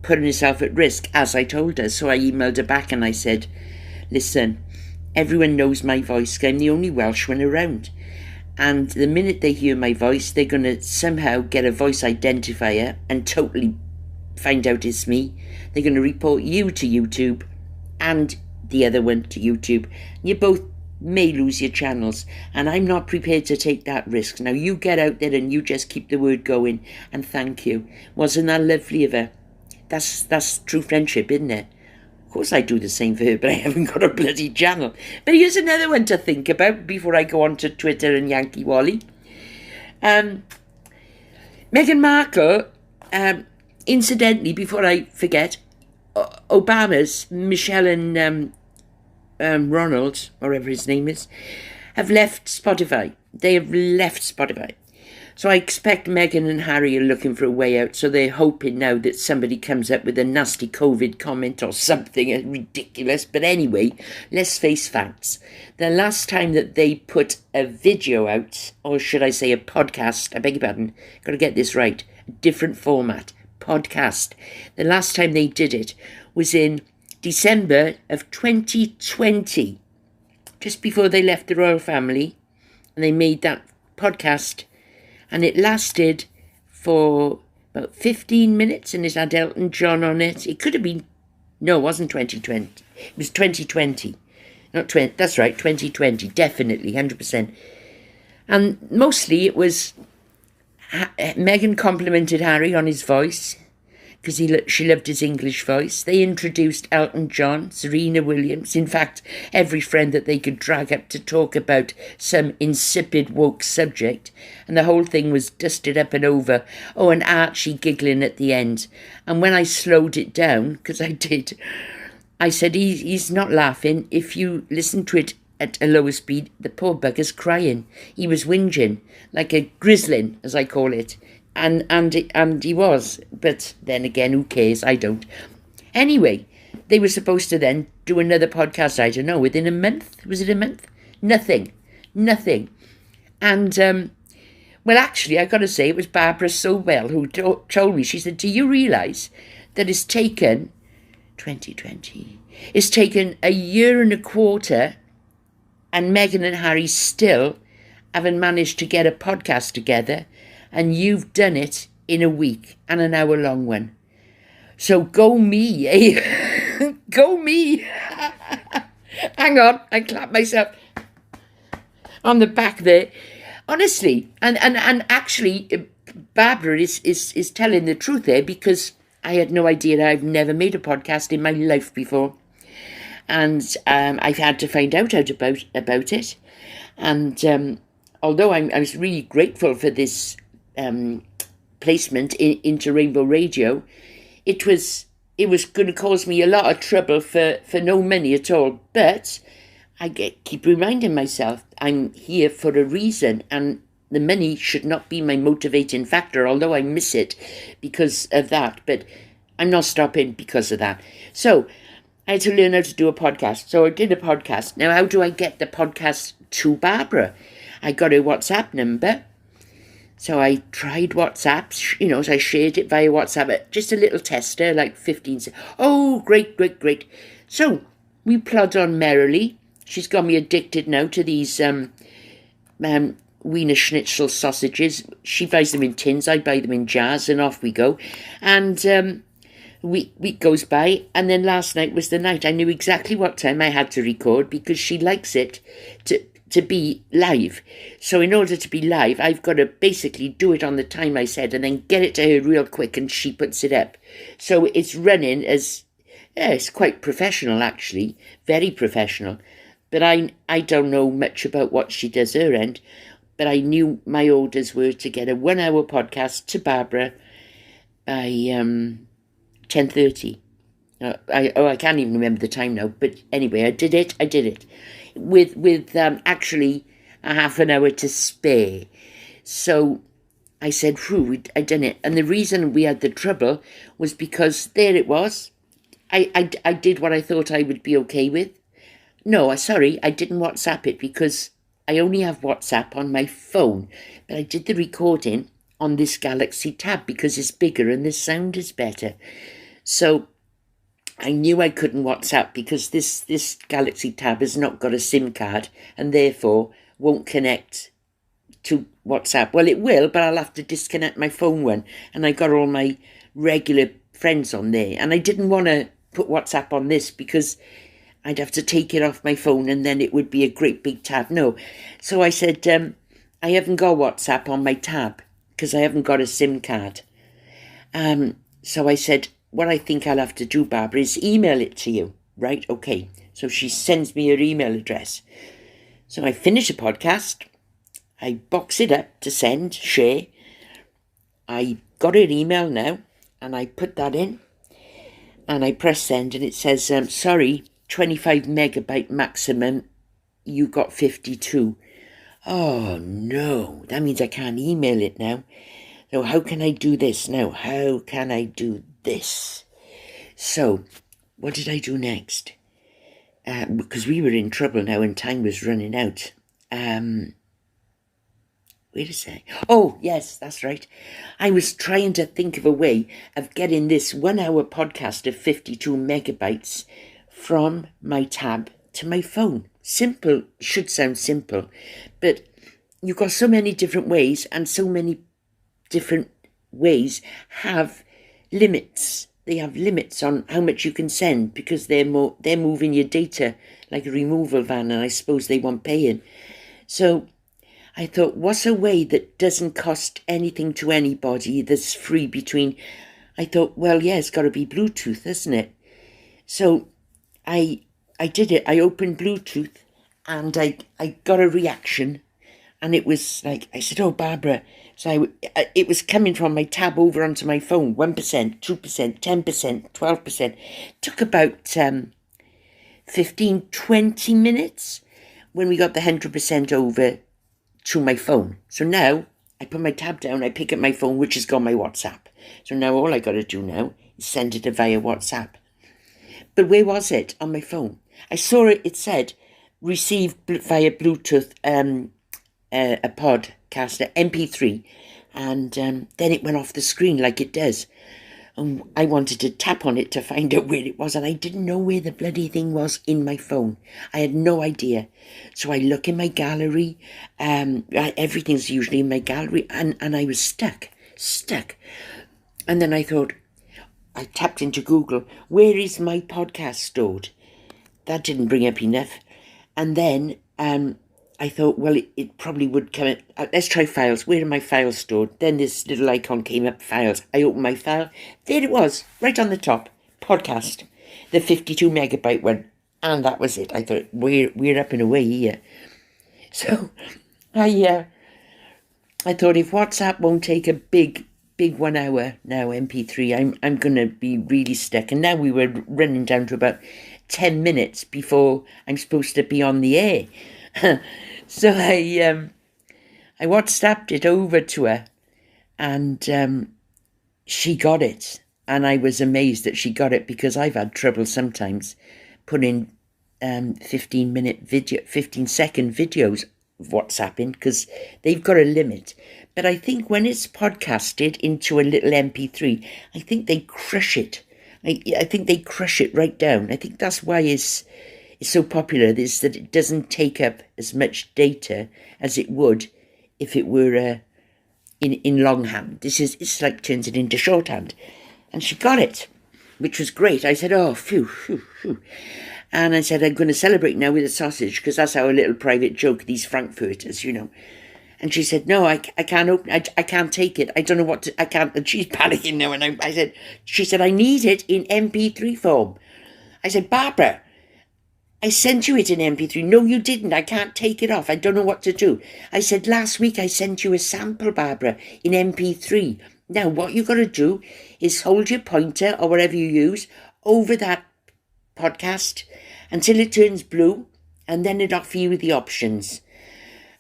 putting herself at risk, as I told her. So I emailed her back and I said, listen, everyone knows my voice. I'm the only Welsh one around. And the minute they hear my voice, they're going to somehow get a voice identifier and totally find out it's me. They're going to report you to YouTube and the other one to YouTube. You both may lose your channels, and I'm not prepared to take that risk. Now you get out there and you just keep the word going, and thank you. Wasn't that lovely of her? That's true friendship, isn't it? Of course I do the same for her, but I haven't got a bloody channel. But here's another one to think about before I go on to Twitter and Yankee Wally. Meghan Markle, incidentally, before I forget, Obama's Michelle and Ronald, whatever his name is, have left Spotify. They have left Spotify. So I expect Meghan and Harry are looking for a way out. So they're hoping now that somebody comes up with a nasty COVID comment or something ridiculous. But anyway, let's face facts. The last time that they put a video out, or should I say a podcast, I beg your pardon, got to get this right, a different format, podcast. The last time they did it was in December of 2020, just before they left the royal family, and they made that podcast, and it lasted for about 15 minutes, and it had Elton John on it. It could have been, no, it wasn't 2020. It was 2020. Not 20, that's right, 2020, definitely, 100%. And mostly it was, Meghan complimented Harry on his voice, because she loved his English voice. They introduced Elton John, Serena Williams, in fact, every friend that they could drag up to talk about some insipid woke subject, and the whole thing was dusted up and over. Oh, and Archie giggling at the end. And when I slowed it down, because I did, I said, he's not laughing. If you listen to it at a lower speed, the poor bugger's crying. He was whinging, like a grizzling, as I call it. And he was, but then again, who cares? I don't. Anyway, they were supposed to then do another podcast, I don't know, within a month. Was it a month? Nothing. And, well, actually, I got to say, it was Barbara Sobel who told me, she said, do you realise that it's taken 2020? It's taken a year and a quarter, and Meghan and Harry still haven't managed to get a podcast together, and you've done it in a week, and an hour-long one. So go me, eh? Go me. Hang on, I clap myself on the back there. Honestly, and actually, Barbara is telling the truth there, because I had no idea. I've never made a podcast in my life before. And I've had to find out about it. And although I was really grateful for this placement into Rainbow Radio, it was going to cause me a lot of trouble for no money at all. But I keep reminding myself I'm here for a reason, and the money should not be my motivating factor, although I miss it because of that. But I'm not stopping because of that. So I had to learn how to do a podcast. So I did a podcast. Now, how do I get the podcast to Barbara? I got her WhatsApp number. So I tried WhatsApp, so I shared it via WhatsApp, just a little tester, like 15 seconds. Oh, great. So we plod on merrily. She's got me addicted now to these Wiener Schnitzel sausages. She buys them in tins, I buy them in jars, and off we go. And week goes by, and then last night was the night. I knew exactly what time I had to record because she likes it to be live. So in order to be live, I've got to basically do it on the time I said and then get it to her real quick, and she puts it up. So it's running as, it's quite professional actually, very professional. But I don't know much about what she does her end, but I knew my orders were to get a 1 hour podcast to Barbara by 10:30. I can't even remember the time now, but anyway, I did it. With actually a half an hour to spare. So I said, I'd done it. And the reason we had the trouble was because there it was. I did what I thought I would be okay with. No, sorry, I didn't WhatsApp it because I only have WhatsApp on my phone. But I did the recording on this Galaxy Tab because it's bigger and the sound is better. So I knew I couldn't WhatsApp because this Galaxy Tab has not got a SIM card and therefore won't connect to WhatsApp. Well, it will, but I'll have to disconnect my phone one. And I got all my regular friends on there. And I didn't want to put WhatsApp on this because I'd have to take it off my phone and then it would be a great big tab. No. So I said, I haven't got WhatsApp on my tab because I haven't got a SIM card. So I said, what I think I'll have to do, Barbara, is email it to you. Right, okay. So she sends me her email address. So I finish a podcast. I box it up to send, share. I got her email now, and I put that in. And I press send, and it says, sorry, 25 megabyte maximum. You got 52. Oh, no. That means I can't email it now. So how can I do this now? How can I do this? So, what did I do next? Because we were in trouble now and time was running out. Wait a sec. Oh, yes, that's right. I was trying to think of a way of getting this 1 hour podcast of 52 megabytes from my tab to my phone. Simple, should sound simple, but you've got so many different ways, and so many different ways have limits. They have limits on how much you can send because they're moving your data like a removal van, and I suppose they want paying. So I thought, what's a way that doesn't cost anything to anybody, that's free between... I thought, well, yeah, it's got to be Bluetooth, isn't it? So I did it. I opened Bluetooth and I got a reaction, and it was like, I said, oh, Barbara. So it was coming from my tab over onto my phone, 1%, 2%, 10%, 12%. Took about 15, 20 minutes when we got the 100% over to my phone. So now I put my tab down, I pick up my phone, which has got my WhatsApp. So now all I got to do now is send it via WhatsApp. But where was it on my phone? I saw it said, receive via Bluetooth a podcaster, MP3, and then it went off the screen like it does. And I wanted to tap on it to find out where it was, and I didn't know where the bloody thing was in my phone. I had no idea. So I look in my gallery, everything's usually in my gallery, and I was stuck. And then I thought, I tapped into Google, where is my podcast stored? That didn't bring up enough. And then I thought, well, it probably would come up. Let's try files. Where are my files stored? Then this little icon came up, files. I opened my file. There it was, right on the top. Podcast. The 52 megabyte one. And that was it. I thought, we're up and away here. So I thought, if WhatsApp won't take a big 1 hour now, MP3, I'm going to be really stuck. And now we were running down to about 10 minutes before I'm supposed to be on the air. So I I WhatsApped it over to her, and she got it. And I was amazed that she got it, because I've had trouble sometimes putting 15-second videos of WhatsApping, because they've got a limit. But I think when it's podcasted into a little MP3, I think they crush it. I think they crush it right down. I think that's why it's so popular, is that it doesn't take up as much data as it would if it were in longhand. It's like turns it into shorthand. And she got it, which was great. I said, oh, phew, phew, phew. And I said, I'm going to celebrate now with a sausage, because that's our little private joke, these Frankfurters, you know. And she said, no, I can't open it. I can't take it. I don't know what to, I can't. And she's panicking now. And she said, I need it in MP3 form. I said, Barbara, I sent you it in MP3. No, you didn't. I can't take it off. I don't know what to do. I said, last week I sent you a sample, Barbara, in MP3. Now, what you got to do is hold your pointer or whatever you use over that podcast until it turns blue, and then it offer you the options.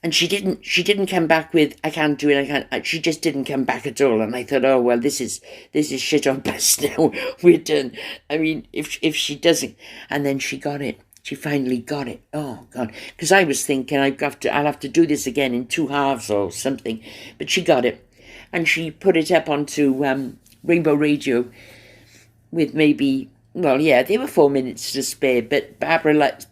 And she didn't come back with, I can't do it, I can't. She just didn't come back at all. And I thought, oh, well, this is shit on bust now. We're done. I mean, if she doesn't. And then she got it. She finally got it. Oh, God. Because I was thinking, I'll have to do this again in 2 halves or something. But she got it. And she put it up onto Rainbow Radio with maybe, well, yeah, there were 4 minutes to spare, but Barbara's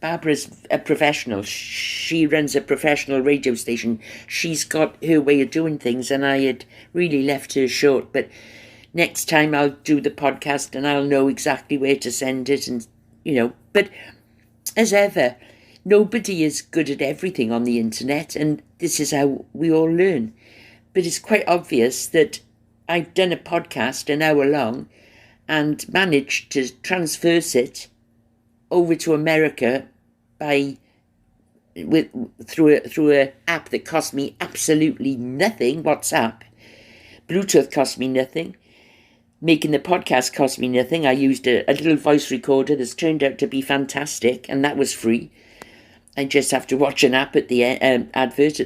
a professional. She runs a professional radio station. She's got her way of doing things, and I had really left her short. But next time I'll do the podcast, and I'll know exactly where to send it, and, you know. But as ever, nobody is good at everything on the internet, and this is how we all learn. But it's quite obvious that I've done a podcast an hour long and managed to transverse it over to America through a app that cost me absolutely nothing. WhatsApp. Bluetooth cost me nothing. Making the podcast cost me nothing. I used a little voice recorder that's turned out to be fantastic, and that was free. I just have to watch an advert at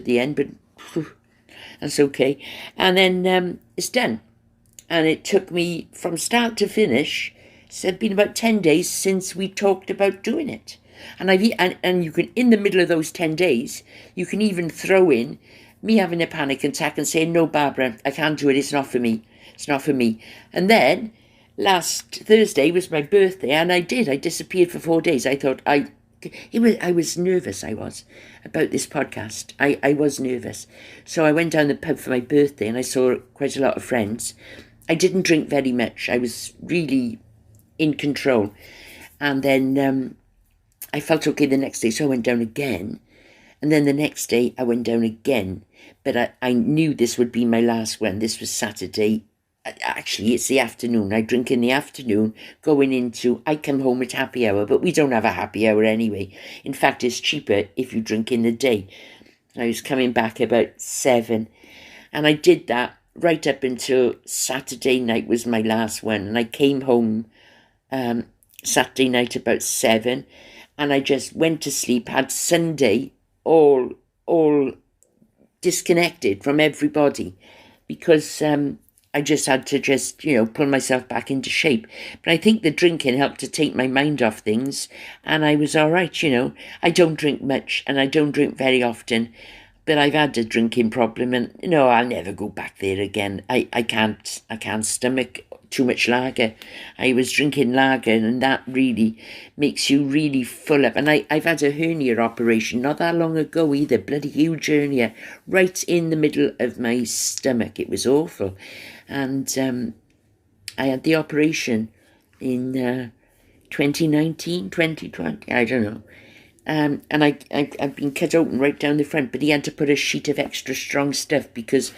the end, but whew, that's okay. And then it's done. And it took me from start to finish. It's been about 10 days since we talked about doing it. And you can, in the middle of those 10 days, you can even throw in me having a panic attack and saying, no, Barbara, I can't do it. It's not for me. It's not for me. And then last Thursday was my birthday, and I disappeared for 4 days. I thought I was nervous, about this podcast. I was nervous. So I went down the pub for my birthday, and I saw quite a lot of friends. I didn't drink very much. I was really in control. And then I felt okay the next day, so I went down again. And then the next day I went down again. But I knew this would be my last one. This was Saturday. Actually, it's the afternoon. I drink in the afternoon, I come home at happy hour, but we don't have a happy hour anyway. In fact, it's cheaper if you drink in the day. I was coming back about 7, and I did that right up until Saturday night was my last one. And I came home Saturday night about 7, and I just went to sleep, had Sunday all disconnected from everybody, because I just had to pull myself back into shape. But I think the drinking helped to take my mind off things, and I was all right, I don't drink much, and I don't drink very often, but I've had a drinking problem, and, I'll never go back there again. I can't stomach too much lager. I was drinking lager, and that really makes you really full up. And I've had a hernia operation not that long ago either, bloody huge hernia, right in the middle of my stomach. It was awful. And I had the operation in 2019, 2020, I don't know. And I've been cut open right down the front, but he had to put a sheet of extra strong stuff because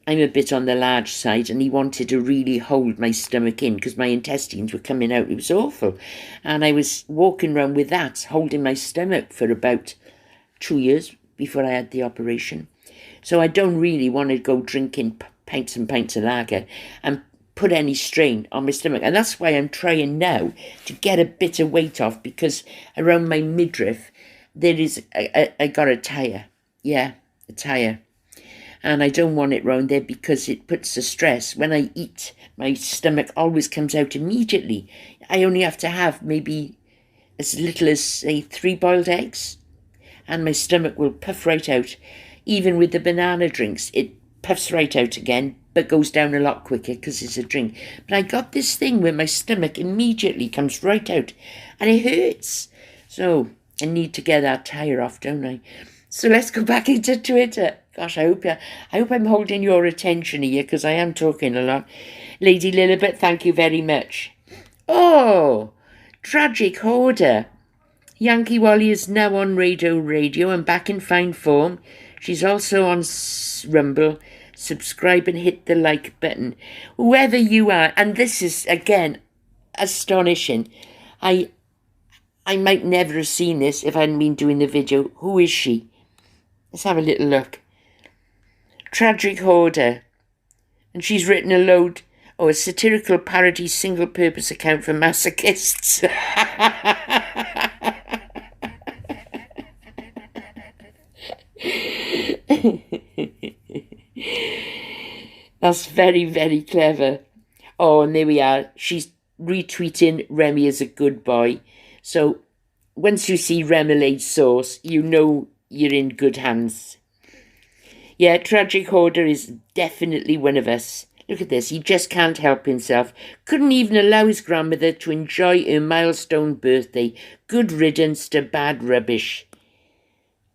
I'm a bit on the large side, and he wanted to really hold my stomach in because my intestines were coming out. It was awful. And I was walking around with that, holding my stomach for about 2 years before I had the operation. So I don't really want to go drinking pints and pints of lager and put any strain on my stomach. And that's why I'm trying now to get a bit of weight off, because around my midriff, I got a tire. Yeah, a tire. And I don't want it round there because it puts the stress. When I eat, my stomach always comes out immediately. I only have to have maybe as little as, say, 3 boiled eggs, and my stomach will puff right out. Even with the banana drinks, it puffs right out again, but goes down a lot quicker because it's a drink. But I got this thing where my stomach immediately comes right out, and it hurts. So I need to get that tire off, don't I? So let's go back into Twitter. Gosh, I hope I'm holding your attention here, because I am talking a lot. Lady Lilibet, thank you very much. Oh, Tragic Hoarder. Yankee Wally is now on Radio and back in fine form. She's also on Rumble. Subscribe and hit the like button. Whoever you are, and this is, again, astonishing. I might never have seen this if I hadn't been doing the video. Who is she? Let's have a little look. Tragic Hoarder. And she's written a load... Oh, a satirical parody single-purpose account for masochists. That's very, very clever. Oh, and there we are. She's retweeting Remy as a good boy. So once you see Remoulade sauce, you know you're in good hands. Yeah, Tragic Hoarder is definitely one of us. Look at this, he just can't help himself. Couldn't even allow his grandmother to enjoy her milestone birthday. Good riddance to bad rubbish.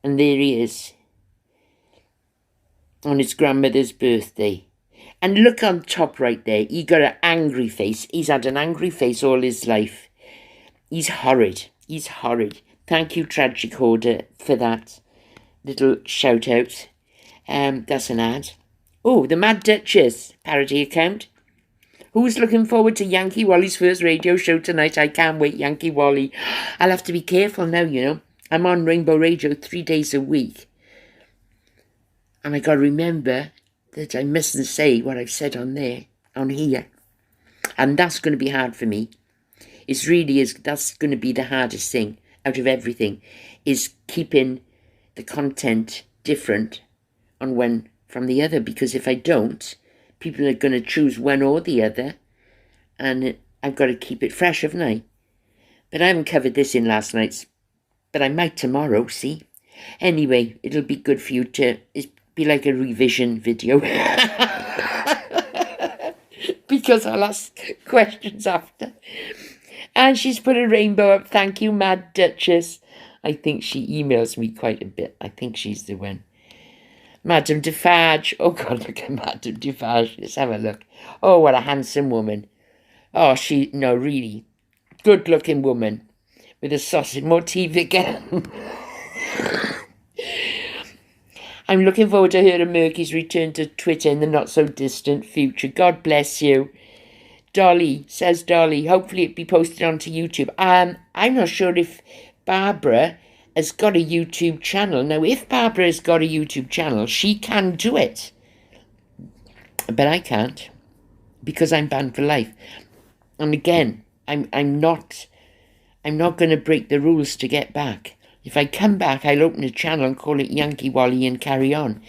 And there he is, on his grandmother's birthday. And look on top right there, he got an angry face. He's had an angry face all his life. He's horrid. He's horrid. Thank you, Tragic Hoarder, for that little shout out. That's an ad. Oh, the Mad Duchess parody account. Who's looking forward to Yankee Wally's first radio show tonight? I can't wait, Yankee Wally. I'll have to be careful now, you know. I'm on Rainbow Radio 3 days a week. And I got to remember that I mustn't say what I've said on here. And that's going to be hard for me. It really is. That's going to be the hardest thing out of everything, is keeping the content different on one from the other, because if I don't, people are going to choose one or the other, and I've got to keep it fresh, haven't I? But I haven't covered this in last night's, but I might tomorrow, see? Anyway, it'll be good for you to be like a revision video. Because I'll ask questions after. And she's put a rainbow up. Thank you, Mad Duchess. I think she emails me quite a bit. I think she's the one. Madame Defarge. Oh, God, look at Madame Defarge. Let's have a look. Oh, what a handsome woman. Oh, no, really. Good-looking woman. With a sausage motif again. I'm looking forward to her and Murky's return to Twitter in the not-so-distant future. God bless you. Dolly, says Dolly. Hopefully it be posted onto YouTube. I'm not sure if Barbara has got a YouTube channel. Now, if Barbara has got a YouTube channel, she can do it. But I can't, because I'm banned for life. And again, I'm not going to break the rules to get back. If I come back, I'll open a channel and call it Yankee Wally and carry on.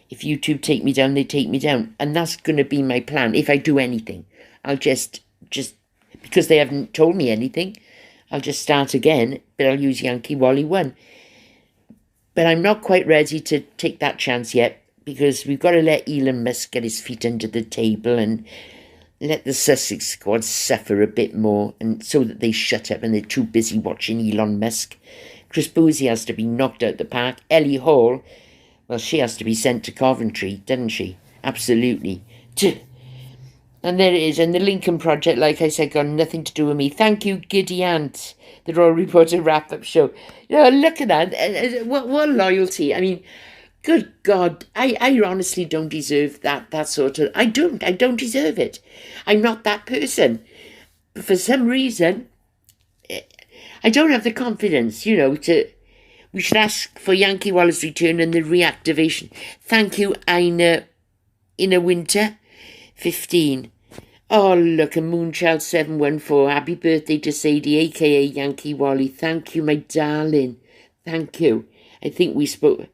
If YouTube take me down, they take me down. And that's going to be my plan. If I do anything, I'll just because they haven't told me anything, I'll just start again, but I'll use Yankee Wally 1. But I'm not quite ready to take that chance yet, because we've got to let Elon Musk get his feet under the table and let the Sussex squad suffer a bit more, and so that they shut up and they're too busy watching Elon Musk. Chris Bouzy has to be knocked out the park. Ellie Hall, well, she has to be sent to Coventry, doesn't she? Absolutely. And there it is. And the Lincoln Project, like I said, got nothing to do with me. Thank you, Giddy Ant, the Royal Reporter wrap-up show. You know, look at that. What loyalty. I mean, good God. I honestly don't deserve that sort of... I don't deserve it. I'm not that person. But for some reason, I don't have the confidence, you know, to... We should ask for Yankee Wally's return and the reactivation. Thank you, Ina Winter, 15. Oh, look, a Moonchild 714. Happy birthday to Sadie, a.k.a. Yankee Wally. Thank you, my darling. Thank you. I think we spoke...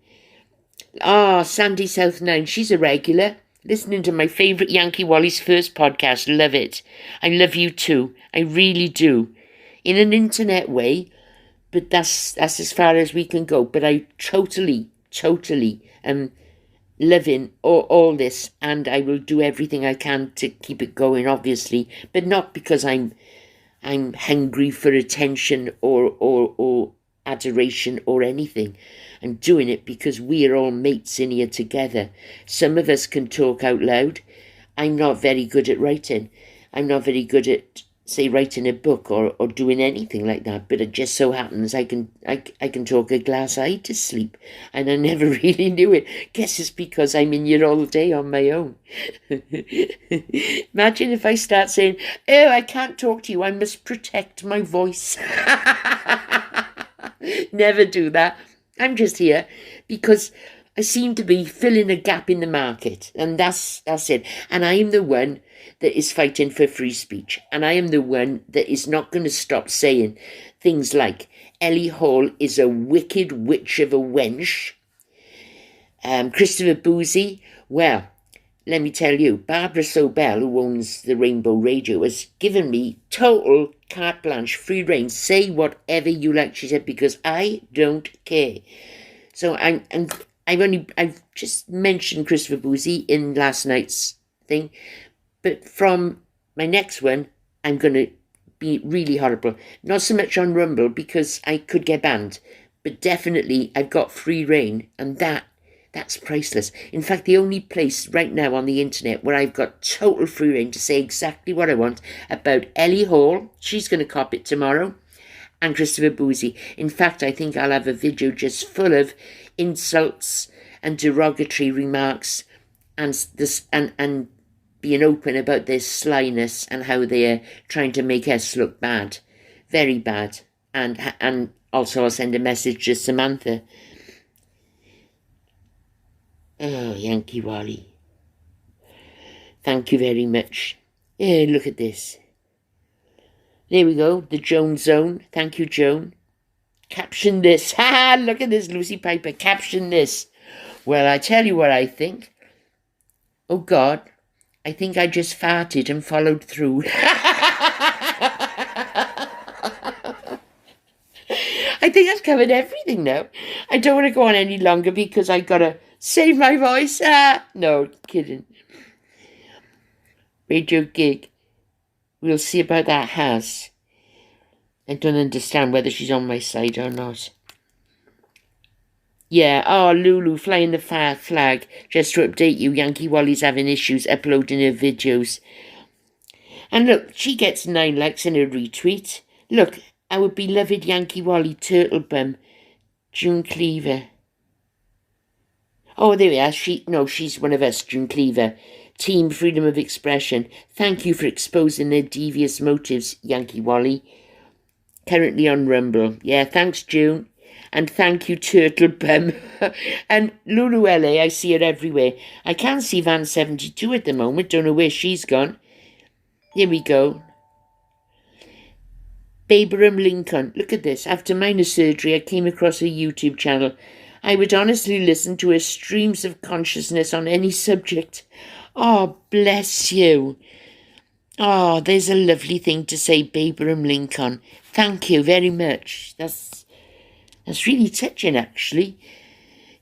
Ah, Sandy South 9, she's a regular. Listening to my favourite Yankee Wally's first podcast. Love it. I love you too. I really do. In an internet way, but that's as far as we can go. But I totally am loving all this, and I will do everything I can to keep it going, obviously, but not because I'm hungry for attention or adoration or anything. I'm doing it because we are all mates in here together. Some of us can talk out loud. I'm not very good at writing. I'm not very good at, say, writing a book or doing anything like that, but it just so happens I can talk a glass-eyed to sleep, and I never really knew it. Guess it's because I'm in here all day on my own. Imagine if I start saying, oh, I can't talk to you, I must protect my voice. Never do that. I'm just here because I seem to be filling a gap in the market, and that's it. And I am the one that is fighting for free speech, and I am the one that is not going to stop saying things like Ellie Hall is a wicked witch of a wench. Christopher Bouzy, well, let me tell you, Barbara Sobel, who owns the Rainbow Radio, has given me total carte blanche, free reign. Say whatever you like, she said, because I don't care. So I've just mentioned Christopher Bouzy in last night's thing, but from my next one, I'm going to be really horrible. Not so much on Rumble because I could get banned, but definitely I've got free reign, and that's priceless. In fact, the only place right now on the internet where I've got total free reign to say exactly what I want about Ellie Hall, she's going to cop it tomorrow, and Christopher Bouzy. In fact, I think I'll have a video just full of insults and derogatory remarks and being open about their slyness and how they're trying to make us look bad. Very bad. And also I'll send a message to Samantha. Oh, Yankee Wally. Thank you very much. Yeah, look at this. There we go, the Joan Zone. Thank you, Joan. Caption this. Ha! Look at this, Lucy Piper. Caption this. Well, I tell you what I think. Oh, God. I think I just farted and followed through. I think I've covered everything now. I don't want to go on any longer because I got to save my voice. No, kidding. Radio gig. We'll see about that house. I don't understand whether she's on my side or not. Yeah, oh, Lulu flying the flag. Just to update you, Yankee Wally's having issues uploading her videos. And look, she gets 9 likes and a retweet. Look, our beloved Yankee Wally Turtle Bum, June Cleaver. Oh, there we are. She's one of us, June Cleaver. Team Freedom of Expression. Thank you for exposing their devious motives, Yankee Wally. Currently on Rumble. Yeah, thanks, June. And thank you, Turtle Bum. And Lulu LA, I see her everywhere. I can't see Van 72 at the moment. Don't know where she's gone. Here we go. Abraham Lincoln. Look at this. After minor surgery, I came across a YouTube channel. I would honestly listen to her streams of consciousness on any subject. Oh, bless you. Oh, there's a lovely thing to say, Abraham Lincoln. Thank you very much. That's really touching, actually.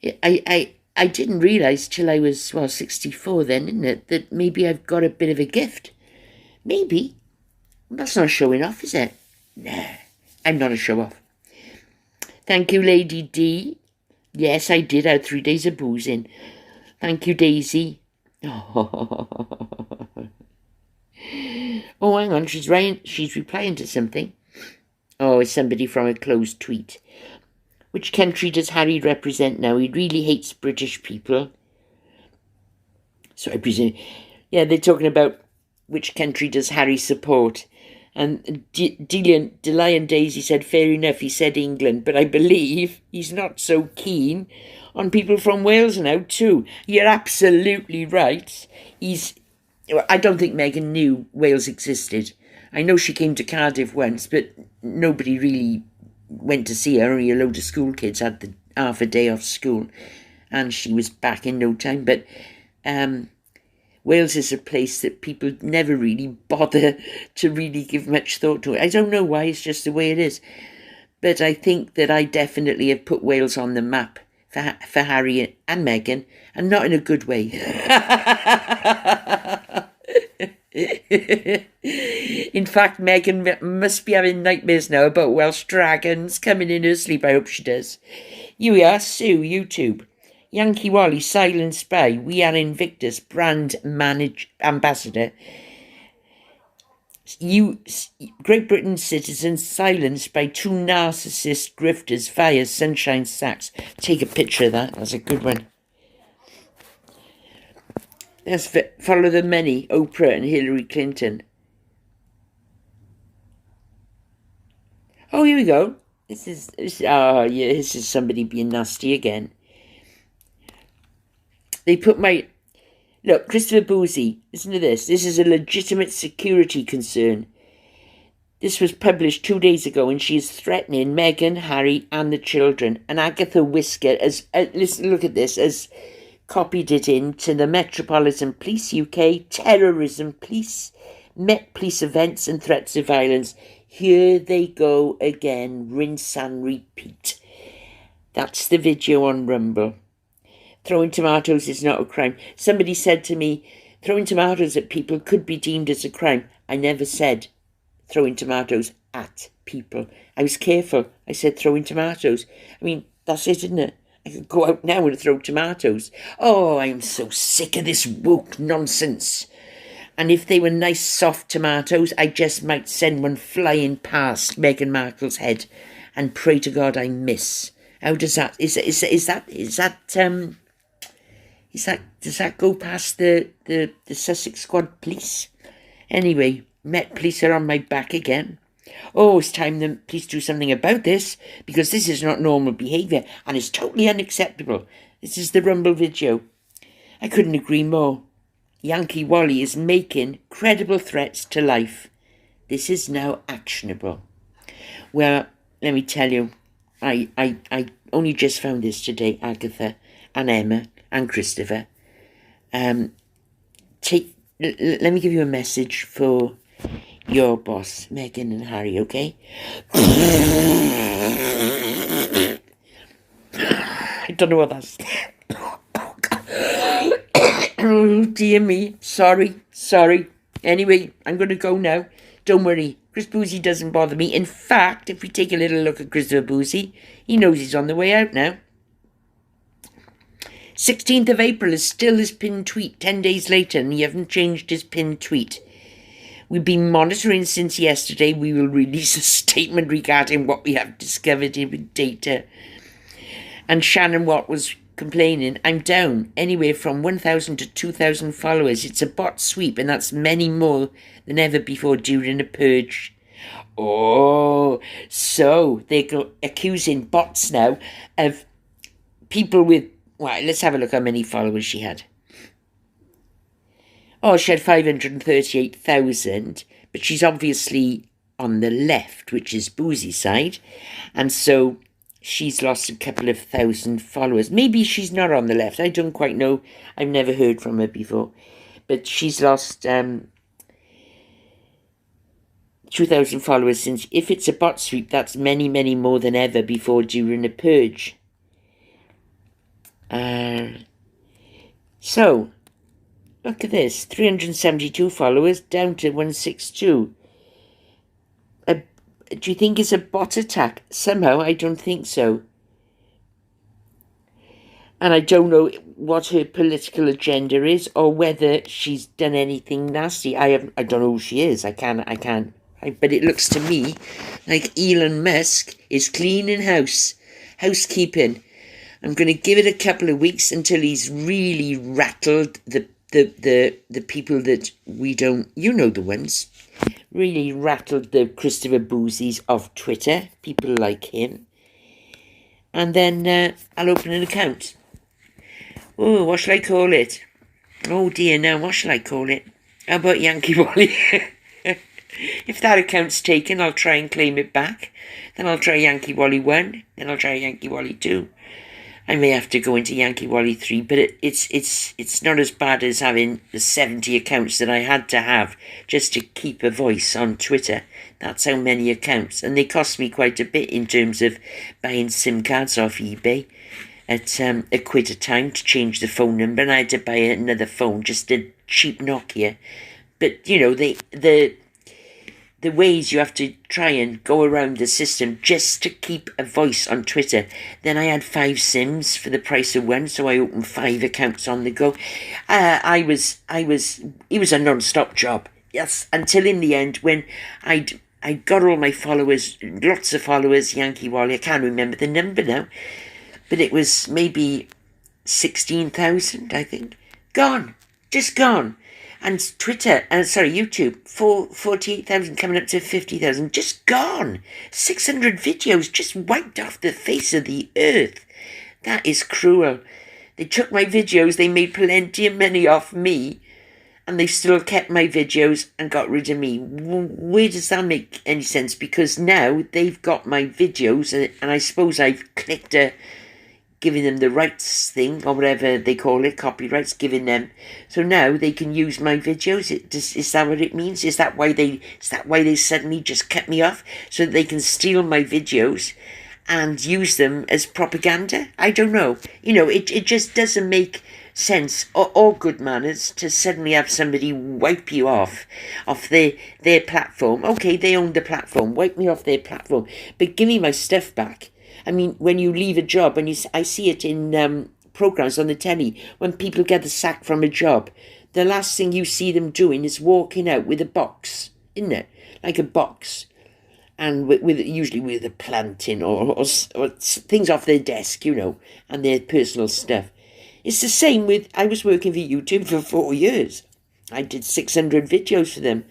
I didn't realise till I was, 64 then, isn't it, that maybe I've got a bit of a gift. Maybe. That's not showing off, is it? No, I'm not a show-off. Thank you, Lady D. Yes, I did. I had 3 days of boozing. Thank you, Daisy. Oh, hang on. She's replying to something. Oh, it's somebody from a closed tweet. Which country does Harry represent now? He really hates British people. So I presume... Yeah, they're talking about which country does Harry support. And DeLion Daisy said, fair enough, he said England, but I believe he's not so keen on people from Wales now, too. You're absolutely right. I don't think Meghan knew Wales existed. I know she came to Cardiff once, but nobody really went to see her. Only a load of school kids had half a day off school. and she was back in no time. But Wales is a place that people never really bother to really give much thought to. I don't know why, it's just the way it is. But I think that I definitely have put Wales on the map for Harry and Meghan, and not in a good way. In fact, Meghan must be having nightmares now about Welsh dragons coming in her sleep. I hope she does. Here we are, Sue, YouTube. Yankee Wally, silent spy. We are Invictus, brand ambassador. Great Britain citizens silenced by two narcissist grifters via Sunshine Sacks. Take a picture of that. That's a good one. Let's follow the money. Oprah and Hillary Clinton. Oh, here we go. This is somebody being nasty again. They put my... Look, Christopher Bouzy, listen to this. This is a legitimate security concern. This was published 2 days ago, and she is threatening Meghan, Harry, and the children. And Agatha Whisker, listen, look at this, has copied it into the Metropolitan Police UK, Terrorism Police, Met Police events and threats of violence. Here they go again, rinse and repeat. That's the video on Rumble. Throwing tomatoes is not a crime. Somebody said to me, throwing tomatoes at people could be deemed as a crime. I never said throwing tomatoes at people. I was careful. I said throwing tomatoes. I mean, that's it, isn't it? I could go out now and throw tomatoes. Oh, I'm so sick of this woke nonsense. And if they were nice, soft tomatoes, I just might send one flying past Meghan Markle's head and pray to God I miss. How does that, does that go past the Sussex Squad police? Anyway, Met Police are on my back again. Oh, it's time the police do something about this, because this is not normal behaviour and it's totally unacceptable. This is the Rumble video. I couldn't agree more. Yankee Wally is making credible threats to life. This is now actionable. Well, let me tell you, I only just found this today, Agatha and Emma and Christopher. Let me give you a message for your boss, Meghan and Harry, okay? I don't know what that's... Oh, dear me. Sorry. Anyway, I'm going to go now. Don't worry. Chris Bouzy doesn't bother me. In fact, if we take a little look at Christopher Bouzy, he knows he's on the way out now. 16th of April is still his pinned tweet 10 days later, and he hasn't changed his pinned tweet. We've been monitoring since yesterday. We will release a statement regarding what we have discovered with data. And Shannon Watt was complaining, I'm down anywhere from 1,000 to 2,000 followers. It's a bot sweep, and that's many more than ever before during a purge. Oh, so they're accusing bots now of people with... Well, let's have a look how many followers she had. Oh, she had 538,000, but she's obviously on the left, which is Bouzy's side, and so she's lost a couple of thousand followers. Maybe she's not on the left. I don't quite know. I've never heard from her before. But she's lost 2,000 followers since... If it's a bot sweep, that's many, many more than ever before during a purge. So, look at this. 372 followers down to 162. Do you think it's a bot attack? Somehow, I don't think so. And I don't know what her political agenda is, or whether she's done anything nasty. I don't know who she is. I can't. But it looks to me like Elon Musk is cleaning housekeeping. I'm going to give it a couple of weeks until he's really rattled the people that we don't... You know the ones. Really rattled the Christopher Bouzys of Twitter, people like him. And then I'll open an account. Oh, what shall I call it? Oh dear, now what shall I call it? How about Yankee Wally? If that account's taken, I'll try and claim it back. Then I'll try Yankee Wally 1, then I'll try Yankee Wally 2. I may have to go into Yankee Wally 3, but it's not as bad as having the 70 accounts that I had to have just to keep a voice on Twitter. That's how many accounts. And they cost me quite a bit in terms of buying SIM cards off eBay at £1 a time to change the phone number. And I had to buy another phone, just a cheap Nokia. But, you know, the ways you have to try and go around the system just to keep a voice on Twitter. Then I had 5 SIMs for the price of one, so I opened 5 accounts on the go. It was a non-stop job. Yes, until in the end when I got all my followers, lots of followers, Yankee Wally, I can't remember the number now, but it was maybe 16,000, I think. Gone. Just gone. And YouTube, 48,000 coming up to 50,000, just gone. 600 videos just wiped off the face of the earth. That is cruel. They took my videos, they made plenty of money off me, and they still kept my videos and got rid of me. Where does that make any sense? Because now they've got my videos, and I suppose I've clicked giving them the rights thing, or whatever they call it, copyrights, giving them. So now they can use my videos. Is that what it means? Is that why they suddenly just cut me off? So that they can steal my videos and use them as propaganda? I don't know. You know, it just doesn't make sense or good manners to suddenly have somebody wipe you off their platform. Okay, they own the platform. Wipe me off their platform. But give me my stuff back. I mean, when you leave a job, and I see it in programmes on the telly, when people get the sack from a job, the last thing you see them doing is walking out with a box, isn't it? Like a box, and usually with a plant in or things off their desk, you know, and their personal stuff. It's the same with, I was working for YouTube for 4 years. I did 600 videos for them.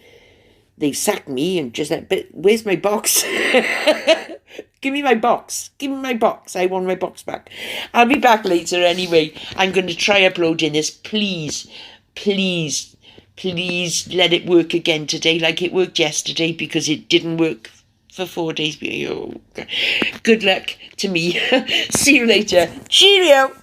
They sacked me and just like, but where's my box? Give me my box. Give me my box. I want my box back. I'll be back later anyway. I'm going to try uploading this. Please, please, please let it work again today like it worked yesterday, because it didn't work for 4 days. Oh, good luck to me. See you later. Cheerio.